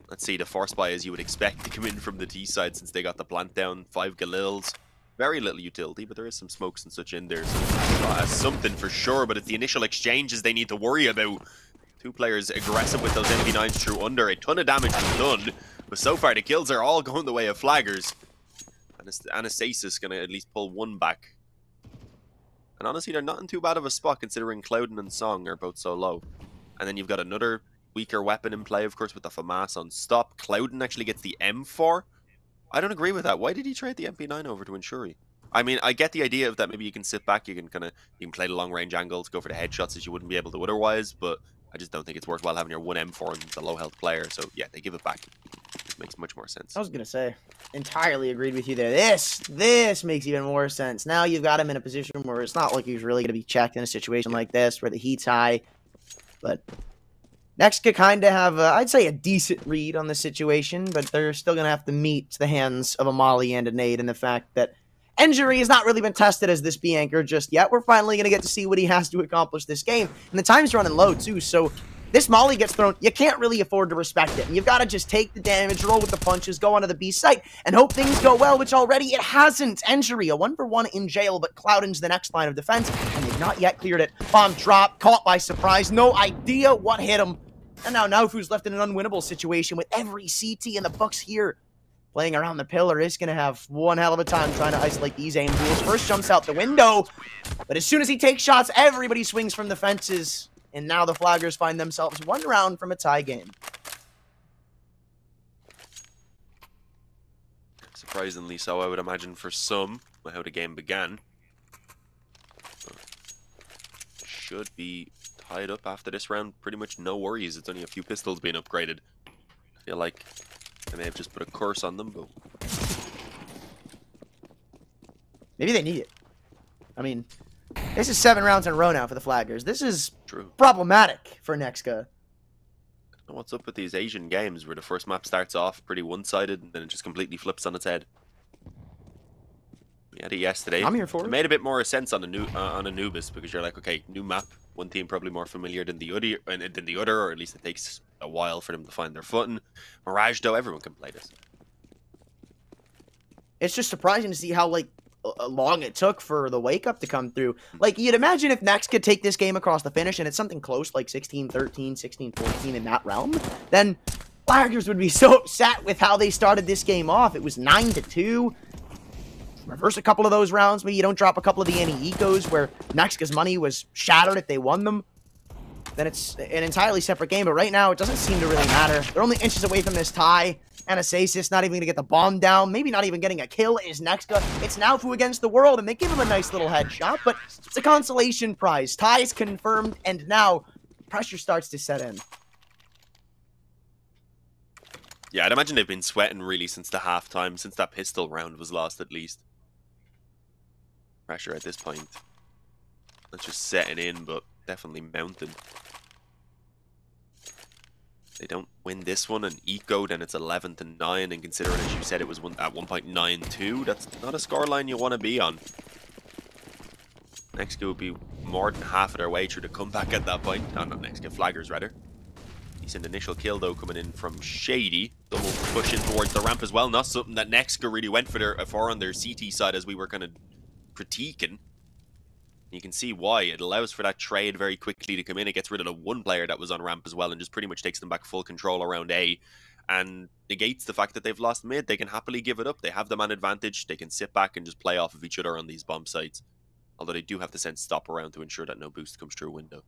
Let's see, the force buy as you would expect to come in from the T side since they got the plant down. 5 Galils. Very little utility, but there is some smokes and such in there. So something for sure, but it's the initial exchanges they need to worry about. 2 players aggressive with those MP9s through under. A ton of damage was done, but so far the kills are all going the way of Flaggers. And Asasis going to at least pull 1 back. And honestly, they're not in too bad of a spot considering Clouden and Song are both so low. And then you've got another weaker weapon in play, of course, with the FAMAS on stop. Clouden actually gets the M4. I don't agree with that. Why did he trade the MP9 over to Inshuri? I mean, I get the idea of that maybe you can sit back, you can play the long range angles, go for the headshots as you wouldn't be able to otherwise, but I just don't think it's worthwhile having your 1 M4 and the low health player. So yeah, they give it back. This makes much more sense. I was gonna say, entirely agreed with you there. This makes even more sense. Now you've got him in a position where it's not like he's really gonna be checked in a situation like this where the heat's high. But NEXGA kind of have, I'd say, a decent read on the situation, but they're still gonna have to meet the hands of a Molly and a nade, and the fact that Injury has not really been tested as this B anchor just yet. We're finally going to get to see what he has to accomplish this game. And the time's running low, too, so this molly gets thrown. You can't really afford to respect it. And you've got to just take the damage, roll with the punches, go onto the B site, and hope things go well, which already it hasn't. Injury, a 1-for-1 in jail, but Clouden's the next line of defense, and they've not yet cleared it. Bomb drop, caught by surprise, no idea what hit him. And now Naufu's left in an unwinnable situation with every CT in the books here. Playing around the pillar is going to have one hell of a time trying to isolate these aim pools. First jumps out the window, but as soon as he takes shots, everybody swings from the fences. And now the Flaggers find themselves 1 round from a tie game. Surprisingly so, I would imagine, for some, how the game began. Should be tied up after this round. Pretty much no worries. It's only a few pistols being upgraded. I feel like I may have just put a curse on them, but maybe they need it. I mean, this is 7 rounds in a row now for the Flaggers. This is true. Problematic for NEXGA. I don't know what's up with these Asian games where the first map starts off pretty one-sided and then it just completely flips on its head. We had it yesterday. I'm here for it. It made a bit more sense on Anubis because you're like, okay, new map, one team probably more familiar than the other, or at least it takes a while for them to find their footing. Mirage, though, everyone can play this. It's just surprising to see how, like, long it took for the wake up to come through. Like, you'd imagine if Next could take this game across the finish and it's something close, like 16-13, 16-14 in that realm, then Flaggers would be so upset with how they started this game off. It was 9-2. Reverse a couple of those rounds, maybe you don't drop a couple of the anti-ecos where NEXGA's money was shattered if they won them. Then it's an entirely separate game, but right now it doesn't seem to really matter. They're only inches away from this tie. Anastasis not even going to get the bomb down, maybe not even getting a kill is NEXGA. It's Naufu against the world, and they give him a nice little headshot, but it's a consolation prize. Tie is confirmed, and now pressure starts to set in. Yeah, I'd imagine they've been sweating really since the halftime, since that pistol round was lost at least. Pressure at this point. Not just setting in, but definitely mounted. They don't win this one and eco, then it's 11-9, and considering, as you said, it was at 1.92, that's not a scoreline you want to be on. NEXGA would be more than half of their way through the comeback at that point. No, not NEXGA, Flaggers rather. Decent initial kill though coming in from Shady. Double push in towards the ramp as well. Not something that NEXGA really went for on their CT side, as we were kind of critiquing. You can see why. It allows for that trade very quickly to come in. It gets rid of the one player that was on ramp as well and just pretty much takes them back full control around A, and negates the fact that they've lost mid. They can happily give it up. They have the man advantage. They can sit back and just play off of each other on these bomb sites. Although they do have to send stop around to ensure that no boost comes through a window.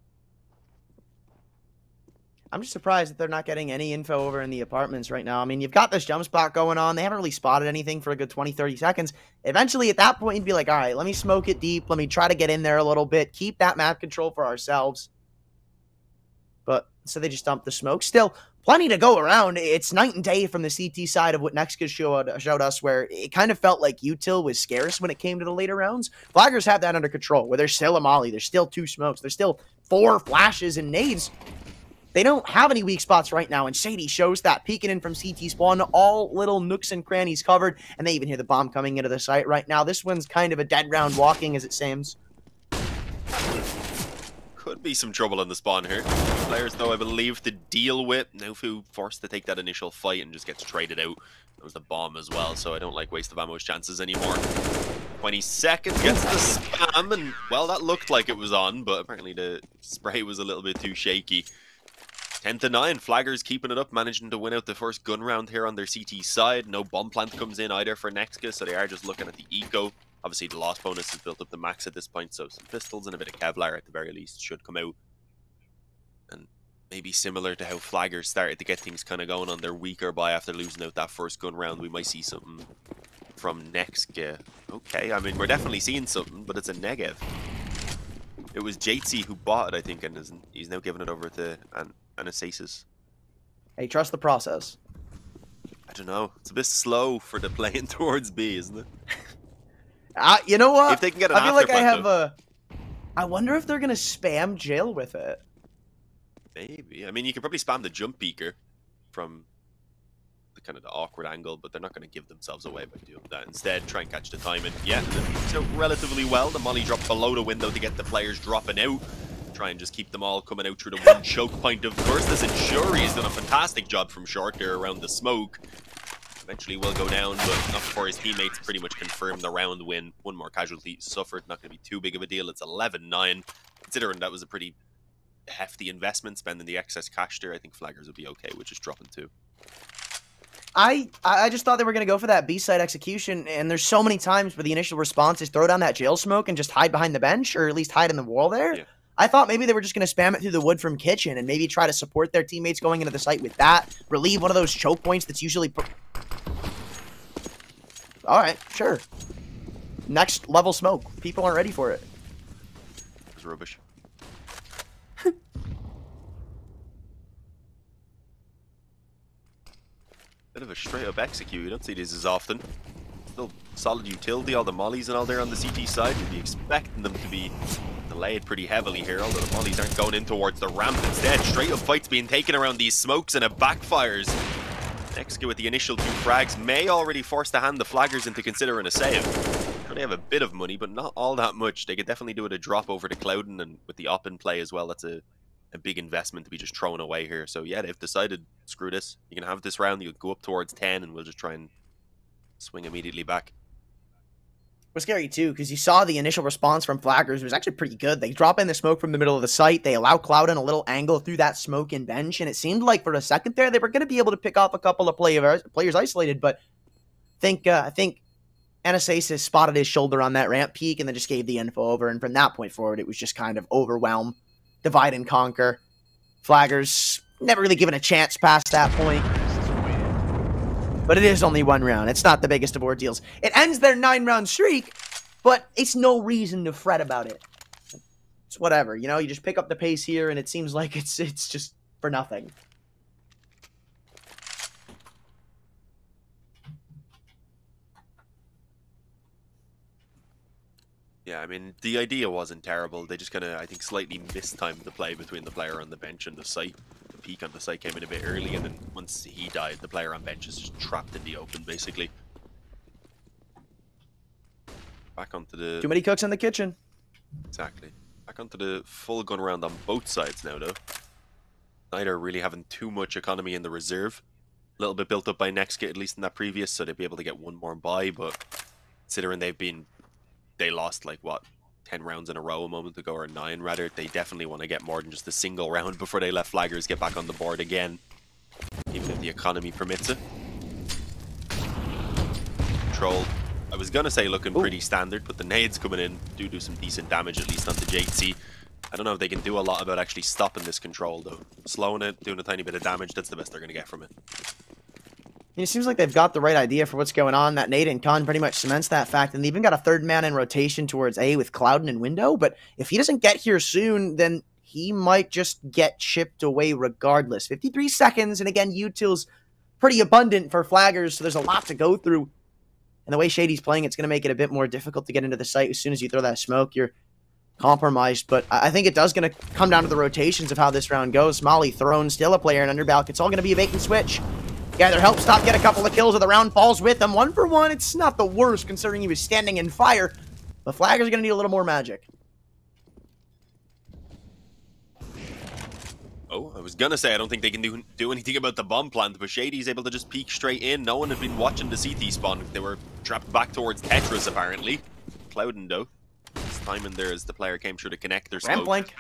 I'm just surprised that they're not getting any info over in the apartments right now. I mean, you've got this jump spot going on. They haven't really spotted anything for a good 20-30 seconds. Eventually, at that point, you'd be like, all right, let me smoke it deep. Let me try to get in there a little bit. Keep that map control for ourselves. But, so they just dumped the smoke. Still, plenty to go around. It's night and day from the CT side of what NEXGA showed us, where it kind of felt like util was scarce when it came to the later rounds. Flaggers have that under control, where there's still a molly. There's still 2 smokes. There's still 4 flashes and nades. They don't have any weak spots right now, and Shady shows that, peeking in from CT spawn, all little nooks and crannies covered, and they even hear the bomb coming into the site right now. This one's kind of a dead round walking, as it seems. Could be some trouble in the spawn here. Players, though, I believe, to deal with. Naufu forced to take that initial fight and just gets traded out. That was the bomb as well, so I don't like waste of ammo's chances anymore. 20 seconds, gets the spam, and, well, that looked like it was on, but apparently the spray was a little bit too shaky. 10-9, Flaggers keeping it up, managing to win out the first gun round here on their CT side. No bomb plant comes in either for NEXGA, so they are just looking at the eco. Obviously, the loss bonus is built up to max at this point, so some pistols and a bit of Kevlar at the very least should come out. And maybe similar to how Flaggers started to get things kind of going on their weaker buy after losing out that first gun round, we might see something from NEXGA. Okay, I mean, we're definitely seeing something, but it's a negative. It was Jatesy who bought it, I think, and he's now giving it over to Anastasis. Hey, trust the process. I don't know. It's a bit slow for the playing towards B, isn't it? You know what? If they can get an I feel like I have though. I wonder if they're going to spam jail with it. Maybe. I mean, you could probably spam the jump beaker from the kind of the awkward angle, but they're not going to give themselves away by doing that. Instead, try and catch the timing. Yeah, so relatively well. The molly dropped below the window to get the players dropping out. Try and just keep them all coming out through the one choke point. Of course, this Ensuri has done a fantastic job from short there around the smoke. Eventually will go down, but not before his teammates pretty much confirm the round win. One more casualty suffered, not going to be too big of a deal. It's 11-9. Considering that was a pretty hefty investment, spending the excess cash there, I think Flaggers would be okay with just dropping 2. I just thought they were going to go for that B-side execution, and there's so many times where the initial response is throw down that jail smoke and just hide behind the bench, or at least hide in the wall there. Yeah. I thought maybe they were just going to spam it through the wood from kitchen and maybe try to support their teammates going into the site with that, relieve one of those choke points that's usually... Alright, sure. Next level smoke. People aren't ready for it. It's rubbish. Bit of a straight up execute. You don't see these as often. Still solid utility, all the mollies and all there on the CT side. You'd be expecting them to be delayed pretty heavily here, although the mollies aren't going in towards the ramp. Instead, straight up fights being taken around these smokes, and it backfires. NEXGA with the initial 2 frags may already force the hand the Flaggers into considering a save. They have a bit of money, but not all that much. They could definitely do it a drop over to Clouden, and with the op in play as well, that's a a big investment to be just thrown away here. So yeah, they've decided, screw this. You can have this round. You go up towards 10, and we'll just try and swing immediately back. It was scary too, because you saw the initial response from Flaggers. It was actually pretty good. They drop in the smoke from the middle of the site. They allow Clouden a little angle through that smoke and bench, and it seemed like for a second there they were going to be able to pick off a couple of players isolated. But I think Anastasis spotted his shoulder on that ramp peak and then just gave the info over. And from that point forward, it was just kind of overwhelm, divide and conquer. Flaggers never really given a chance past that point. But it is only one round. It's not the biggest of ordeals. It ends their 9-round streak, but it's no reason to fret about it. It's whatever, you know. You just pick up the pace here, and it seems like it's just for nothing. Yeah, I mean, the idea wasn't terrible. They just kind of, I think, slightly mistimed the play between the player on the bench and the site. The peak on the site came in a bit early, and then once he died, the player on bench is just trapped in the open, basically. Back onto the... Too many cooks in the kitchen. Exactly. Back onto the full gun round on both sides now, though. Neither really having too much economy in the reserve. A little bit built up by NEXGA, at least in that previous, so they'd be able to get one more buy, but considering they lost, like, what, 10 rounds in a row a moment ago, or 9 rather. They definitely want to get more than just a single round before they let Flaggers get back on the board again, even if the economy permits it. Control, I was going to say looking pretty standard, but the nades coming in do some decent damage, at least onto JC. I don't know if they can do a lot about actually stopping this control, though. Slowing it, doing a tiny bit of damage, that's the best they're going to get from it. It seems like they've got the right idea for what's going on. That nade and Con pretty much cements that fact. And they even got a third man in rotation towards A with Clouden and Window. But if he doesn't get here soon, then he might just get chipped away regardless. 53 seconds. And again, util's pretty abundant for Flaggers, so there's a lot to go through. And the way Shady's playing, it's going to make it a bit more difficult to get into the site. As soon as you throw that smoke, you're compromised. But I think it does going to come down to the rotations of how this round goes. Molly, Throne, still a player in Underbalk. It's all going to be a bait and switch. Gather help stop, get a couple of kills, or the round falls with them. 1 for 1, it's not the worst considering he was standing in fire. But Flaggers are going to need a little more magic. Oh, I was going to say I don't think they can do anything about the bomb plant, but Shady's able to just peek straight in. No one had been watching the CT spawn. They were trapped back towards Tetris, apparently. Clouden, though. It's timing there as the player came through the connector. Ramp blink.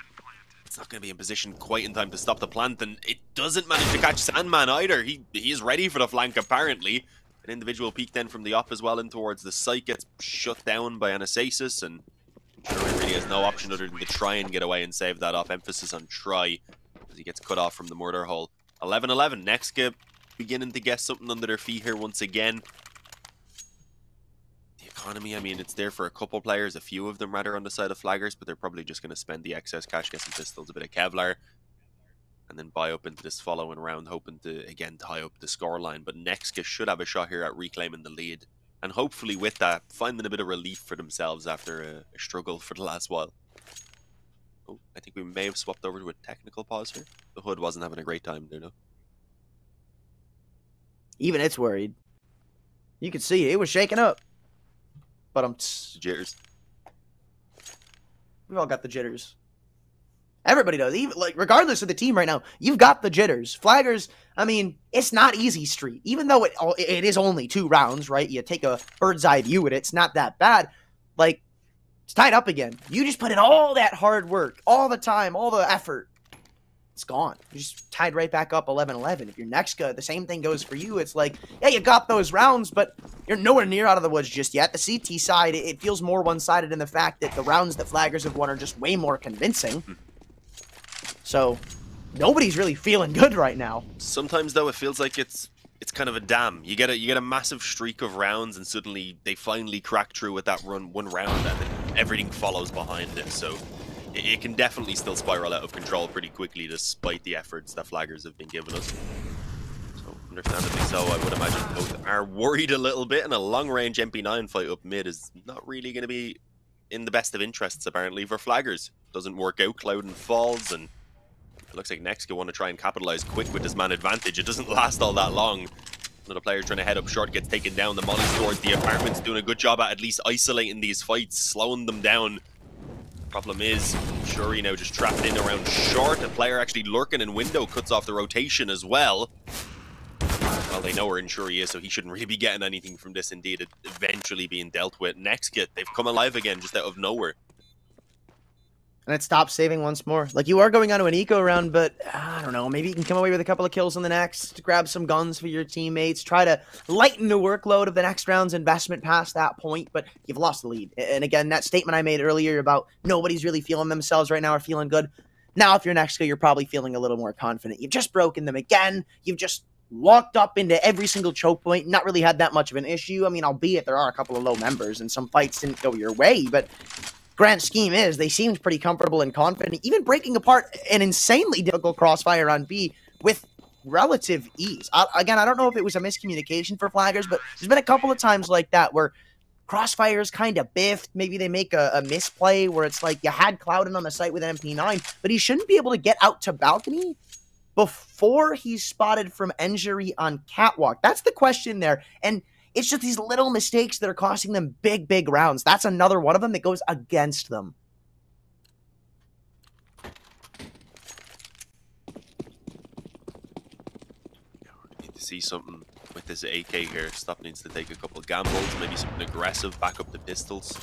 It's not going to be in position quite in time to stop the plant, and it doesn't manage to catch Sandman either. He is ready for the flank, apparently. An individual peek then from the op as well in towards the site, gets shut down by Anastasis, and sure, he really has no option other than to try and get away and save that op. Emphasis on try, as he gets cut off from the murder hole. 11-11, NEXGA beginning to get something under their feet here once again. Economy, I mean, it's there for a couple players, a few of them rather, on the side of Flaggers, but they're probably just going to spend the excess cash, get some pistols, a bit of Kevlar, and then buy up into this following round, hoping to, again, tie up the scoreline. But NEXGA should have a shot here at reclaiming the lead, and hopefully with that, finding a bit of relief for themselves after a struggle for the last while. Oh, I think we may have swapped over to a technical pause here. The Hood wasn't having a great time there, though. Even it's worried. You could see it was shaking up. But jitters. We've all got the jitters. Everybody does. Even like regardless of the team right now, you've got the jitters. Flaggers, I mean, it's not easy street. Even though it is only 2 rounds, right? You take a bird's eye view at it, it's not that bad. Like, it's tied up again. You just put in all that hard work, all the time, all the effort. It's gone. You just tied right back up 11-11. If you're NEXGA, the same thing goes for you. It's like, yeah, you got those rounds, but you're nowhere near out of the woods just yet. The CT side, it feels more one-sided in the fact that the rounds that Flaggers have won are just way more convincing. So, nobody's really feeling good right now. Sometimes, though, it feels like it's kind of a dam. You get a massive streak of rounds, and suddenly they finally crack through with that one round, and then everything follows behind it. So it can definitely still spiral out of control pretty quickly, despite the efforts that Flaggers have been giving us. So, understandably so, I would imagine both are worried a little bit, and a long-range MP9 fight up mid is not really going to be in the best of interests, apparently, for Flaggers. Doesn't work out, Clouden falls, and it looks like NEXGA want to try and capitalize quick with this man advantage. It doesn't last all that long. Another player trying to head up short gets taken down. The molly towards the apartment's doing a good job at least isolating these fights, slowing them down. Problem is, Shuri now just trapped in around short. The player actually lurking in window cuts off the rotation as well. Well, they know where Shuri is, so he shouldn't really be getting anything from this. Indeed, it eventually being dealt with. NEXGA, they've come alive again just out of nowhere. And it stops saving once more. Like, you are going on to an eco round, but I don't know. Maybe you can come away with a couple of kills on the next, grab some guns for your teammates, try to lighten the workload of the next round's investment past that point, but you've lost the lead. And again, that statement I made earlier about nobody's really feeling themselves right now or feeling good. Now, if you're NEXGA, you're probably feeling a little more confident. You've just broken them again. You've just walked up into every single choke point, not really had that much of an issue. I mean, albeit there are a couple of low members and some fights didn't go your way, but grand scheme is they seemed pretty comfortable and confident, even breaking apart an insanely difficult crossfire on B with relative ease. Again, I don't know if it was a miscommunication for Flaggers, but there's been a couple of times like that where crossfire's kind of biffed. Maybe they make a misplay where it's like you had Clouden on the site with an MP9, but he shouldn't be able to get out to balcony before he's spotted from injury on catwalk. That's the question there. And it's just these little mistakes that are costing them big, big rounds. That's another one of them that goes against them. Need to see something with this AK here. Stop needs to take a couple of gambles, maybe something aggressive, back up the pistols.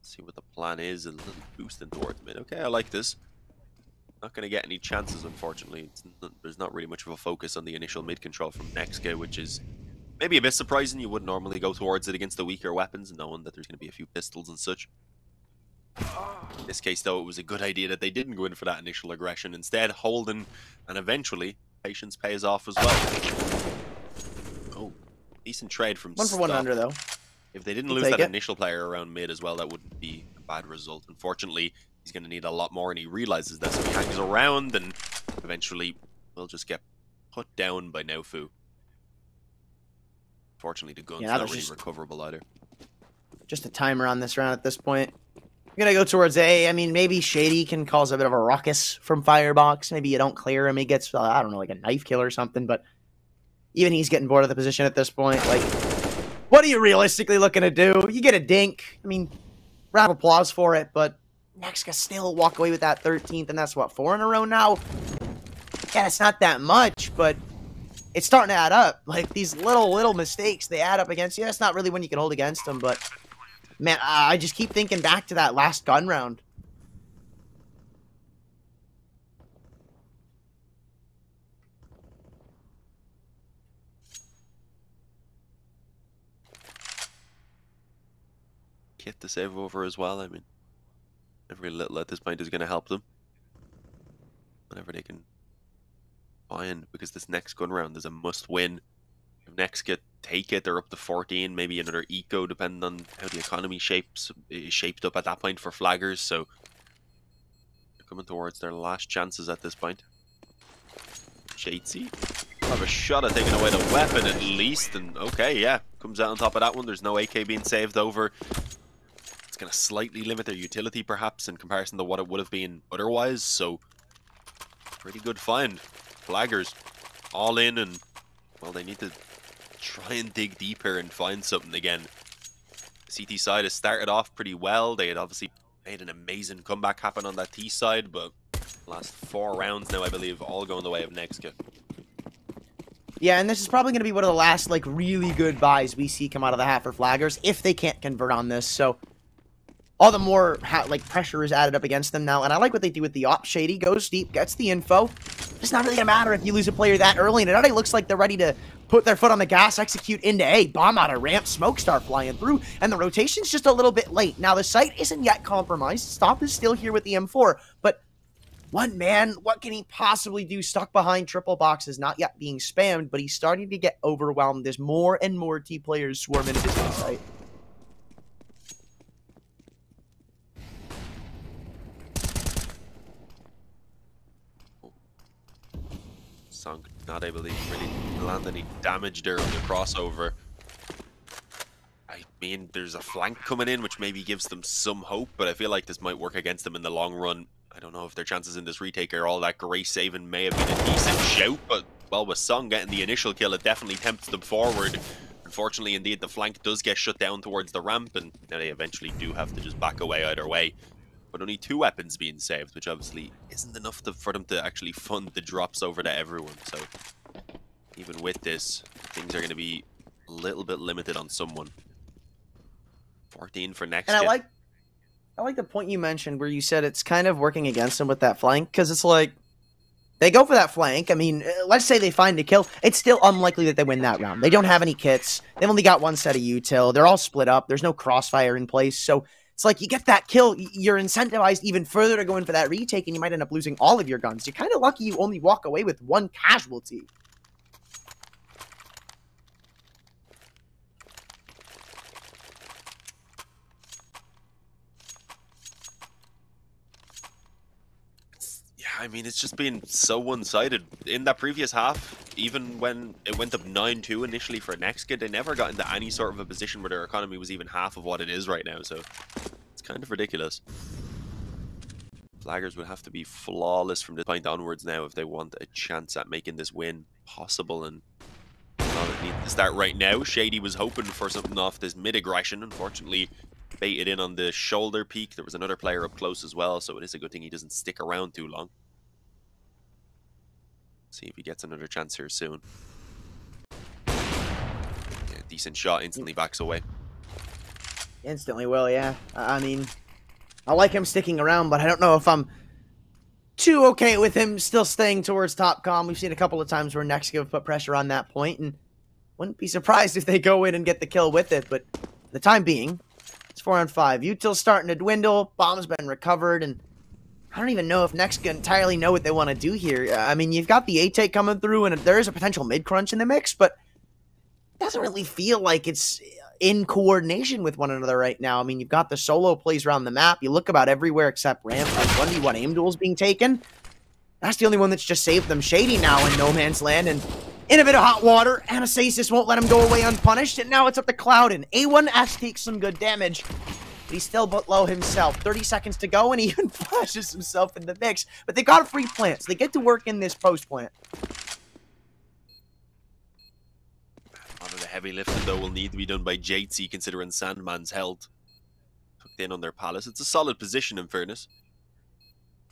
See what the plan is. A little boosting towards mid. Okay, I like this. Not going to get any chances, unfortunately. There's not really much of a focus on the initial mid control from NEXGA, which is maybe a bit surprising. You wouldn't normally go towards it against the weaker weapons, knowing that there's going to be a few pistols and such. In this case, though, it was a good idea that they didn't go in for that initial aggression. Instead, holding, and eventually, patience pays off as well. Oh, decent trade from One for one under, though. If they didn't lose that initial player around mid as well, that wouldn't be a bad result. Unfortunately, he's going to need a lot more, and he realizes that, so he hangs around, and eventually will just get put down by Naufu. Fortunately, the gun's not really recoverable either. Just a timer on this round at this point. I'm going to go towards A. I mean, maybe Shady can cause a bit of a ruckus from Firebox. Maybe you don't clear him. He gets, I don't know, like a knife kill or something, but even he's getting bored of the position at this point. Like, what are you realistically looking to do? You get a dink. I mean, round of applause for it, but NEXGA still walk away with that 13th, and that's, what, 4 in a row now? Yeah, it's not that much, but it's starting to add up. Like, these little mistakes, they add up against you. That's not really one you can hold against them, but man, I just keep thinking back to that last gun round. Get the save over as well. I mean, every little at this point is going to help them. Whatever they can find, because this next gun round is a must-win. If NEXGA take it, they're up to 14, maybe another eco, depending on how the economy is shaped up at that point for Flaggers. So they're coming towards their last chances at this point. Shadesy have a shot at taking away the weapon at least, and okay, yeah, comes out on top of that one. There's no AK being saved over. It's going to slightly limit their utility, perhaps, in comparison to what it would have been otherwise. So pretty good find. Flaggers all in, and well, they need to try and dig deeper and find something again. The CT side has started off pretty well. They had obviously made an amazing comeback happen on that T side, but last 4 rounds now, I believe, all going the way of NEXGA. Yeah, and this is probably going to be one of the last, like, really good buys we see come out of the hat for Flaggers if they can't convert on this. So all the more, like, pressure is added up against them now. And I like what they do with the op. Shady goes deep, gets the info. It's not really going to matter if you lose a player that early. And it already looks like they're ready to put their foot on the gas, execute into A. Bomb out of ramp, smoke star flying through. And the rotation's just a little bit late. Now, the site isn't yet compromised. Stop is still here with the M4. But one man, what can he possibly do? Stuck behind triple boxes, not yet being spammed, but he's starting to get overwhelmed. There's more and more T players swarming into this site. Sunk, not able to really land any damage there on the crossover. I mean, there's a flank coming in, which maybe gives them some hope, but I feel like this might work against them in the long run. I don't know if their chances in this retake are all that great. Saving may have been a decent shout, but well, with Song getting the initial kill, it definitely tempts them forward. Unfortunately, indeed, the flank does get shut down towards the ramp, and they eventually do have to just back away either way. But only 2 weapons being saved, which obviously isn't enough for them to actually fund the drops over to everyone. So even with this, things are going to be a little bit limited on someone. 14 for NEXGA. And I like the point you mentioned where you said it's kind of working against them with that flank, because it's like, they go for that flank. I mean, let's say they find a kill. It's still unlikely that they win that round. They don't have any kits. They've only got 1 set of util. They're all split up. There's no crossfire in place. So it's like you get that kill, you're incentivized even further to go in for that retake, and you might end up losing all of your guns. You're kind of lucky you only walk away with 1 casualty. I mean, it's just been so one-sided. In that previous half, even when it went up 9-2 initially for NEXGA, they never got into any sort of a position where their economy was even half of what it is right now, so it's kind of ridiculous. Flaggers would have to be flawless from this point onwards now if they want a chance at making this win possible, and it needs to start right now. Shady was hoping for something off this mid-aggression, unfortunately baited in on the shoulder peak. There was another player up close as well, so it is a good thing he doesn't stick around too long. See if he gets another chance here soon. Yeah, decent shot, instantly backs away. Instantly will, yeah. I mean, I like him sticking around, but I don't know if I'm too okay with him still staying towards top comm. We've seen a couple of times where NEXGA have put pressure on that point, and wouldn't be surprised if they go in and get the kill with it, but for the time being, it's 4 on 5. Util's starting to dwindle, bomb's been recovered, and I don't even know if NEXGA entirely know what they want to do here. I mean, you've got the A-take coming through, and there is a potential mid-crunch in the mix, but it doesn't really feel like it's in coordination with one another right now. I mean, you've got the solo plays around the map. You look about everywhere except ramp. 1v1 aim duels being taken. That's the only one that's just saved them. Shady now in no man's land, and in a bit of hot water. Anastasis won't let him go away unpunished, and now it's up to Clouden. A1S takes some good damage, but he's still low himself. 30 seconds to go, and he even flashes himself in the mix. But they got a free plant, so they get to work in this post plant. A lot of the heavy lifting, though, will need to be done by JT, considering Sandman's health. Tucked in on their palace. It's a solid position, in fairness.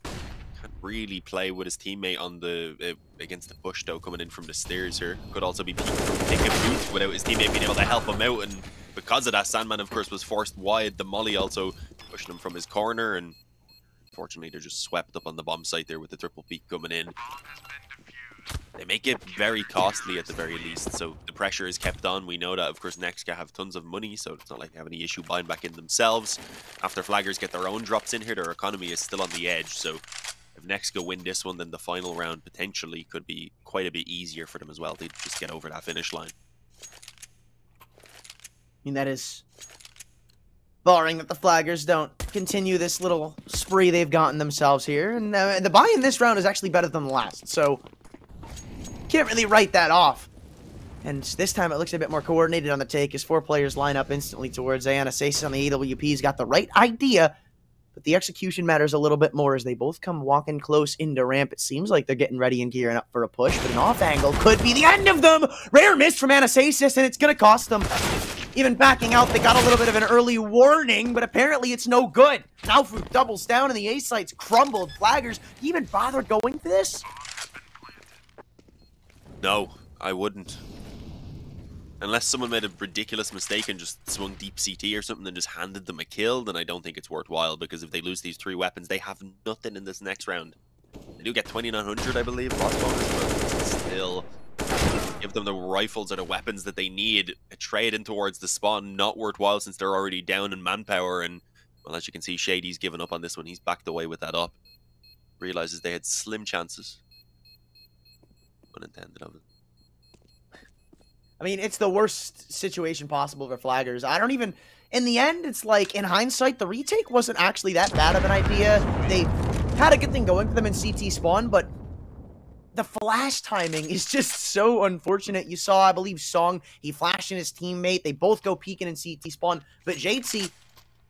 Can't really play with his teammate on the against the push, though, coming in from the stairs here. Could also be peeking from pick and boot without his teammate being able to help him out, and because of that, Sandman, of course, was forced wide. The molly also pushing him from his corner, and unfortunately, they're just swept up on the bomb site there with the triple peak coming in. They make it very costly at the very least, so the pressure is kept on. We know that, of course, NEXGA have tons of money, so it's not like they have any issue buying back in themselves. After Flaggers get their own drops in here, their economy is still on the edge, so if NEXGA win this one, then the final round potentially could be quite a bit easier for them as well. They just get over that finish line. I mean, that is barring that the Flaggers don't continue this little spree they've gotten themselves here. And the buy in this round is actually better than the last, so can't really write that off. And this time it looks a bit more coordinated on the take as 4 players line up instantly towards Anastasis on the AWP's got the right idea, but the execution matters a little bit more as they both come walking close into ramp. It seems like they're getting ready and gearing up for a push, but an off angle could be the end of them. Rare miss from Anastasis, and it's going to cost them. Even backing out, they got a little bit of an early warning, but apparently it's no good. Naufu doubles down, and the A site's crumbled. Flaggers, you even bothered going for this? No, I wouldn't. Unless someone made a ridiculous mistake and just swung deep CT or something and just handed them a kill, then I don't think it's worthwhile, because if they lose these 3 weapons, they have nothing in this next round. They do get 2,900, I believe, loss bonus, but still give them the rifles or the weapons that they need. A trade in towards the spawn, not worthwhile since they're already down in manpower, and, well, as you can see, Shady's given up on this one. He's backed away with that up. Realizes they had slim chances. Unintended of it. I mean, it's the worst situation possible for Flaggers. I don't even... In the end, it's like, in hindsight, the retake wasn't actually that bad of an idea. They had a good thing going for them in CT spawn, but the flash timing is just so unfortunate. You saw, I believe, Song, he flashed in his teammate. They both go peeking in CT spawn, but JC,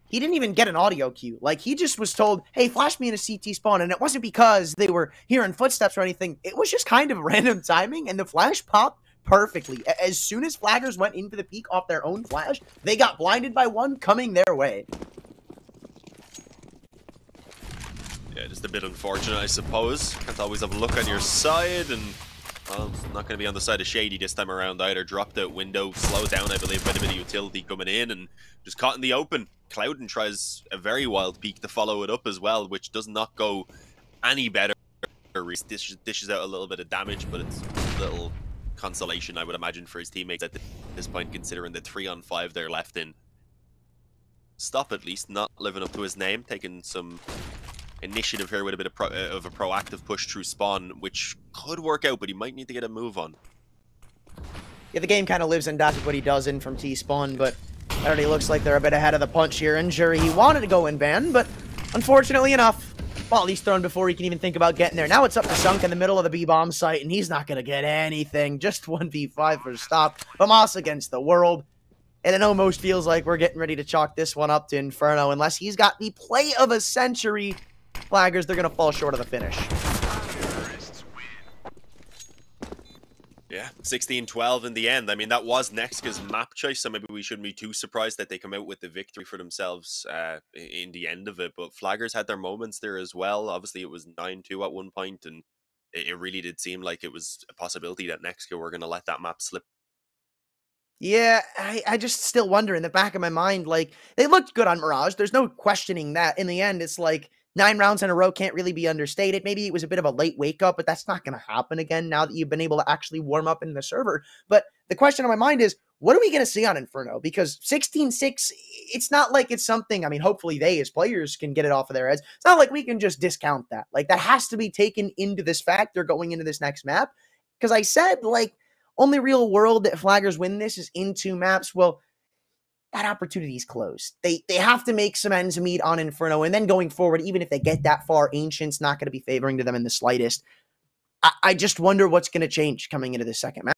he didn't even get an audio cue. Like, he just was told, hey, flash me in a CT spawn, and it wasn't because they were hearing footsteps or anything. It was just kind of random timing, and the flash popped perfectly. As soon as Flaggers went in for the peak off their own flash, they got blinded by one coming their way. Yeah, just a bit unfortunate, I suppose. Can't always have a look on your side, and well, it's not going to be on the side of Shady this time around either. Dropped out window, slowed down, I believe, by a bit of utility coming in, and just caught in the open. Clouden tries a very wild peek to follow it up as well, which does not go any better. Dishes out a little bit of damage, but it's a little consolation, I would imagine, for his teammates at this point, considering the 3-on-5 they're left in. Stop, at least, not living up to his name, taking some initiative here with a bit of a proactive push through spawn, which could work out, but he might need to get a move on. Yeah, the game kind of lives and dies with what he does in from T-spawn, but it already looks like they're a bit ahead of the punch here. And Jury, he wanted to go in van, but unfortunately enough, well, he's thrown before he can even think about getting there. Now it's up to Sunk in the middle of the B-bomb site, and he's not going to get anything. Just 1v5 for stop. Famas against the world. And it almost feels like we're getting ready to chalk this one up to Inferno. Unless he's got the play of a century, Flaggers, they're going to fall short of the finish. Yeah, 16-12 in the end. I mean, that was NEXGA's map choice, so maybe we shouldn't be too surprised that they come out with the victory for themselves in the end of it. But Flaggers had their moments there as well. Obviously, it was 9-2 at one point, and it really did seem like it was a possibility that NEXGA were going to let that map slip. Yeah, I just still wonder in the back of my mind, like, they looked good on Mirage. There's no questioning that. In the end, it's like 9 rounds in a row can't really be understated. Maybe it was a bit of a late wake-up, but that's not going to happen again now that you've been able to actually warm up in the server. But the question on my mind is, what are we going to see on Inferno? Because 16-6, it's not like it's something, I mean, hopefully they as players can get it off of their heads. It's not like we can just discount that. Like, that has to be taken into this factor going into this next map. Because I said, like, only real world that Flaggers win this is in 2 maps. Well, that opportunity is closed. They have to make some ends meet on Inferno, and then going forward, even if they get that far, Ancient's not going to be favoring to them in the slightest. I just wonder what's going to change coming into the second match.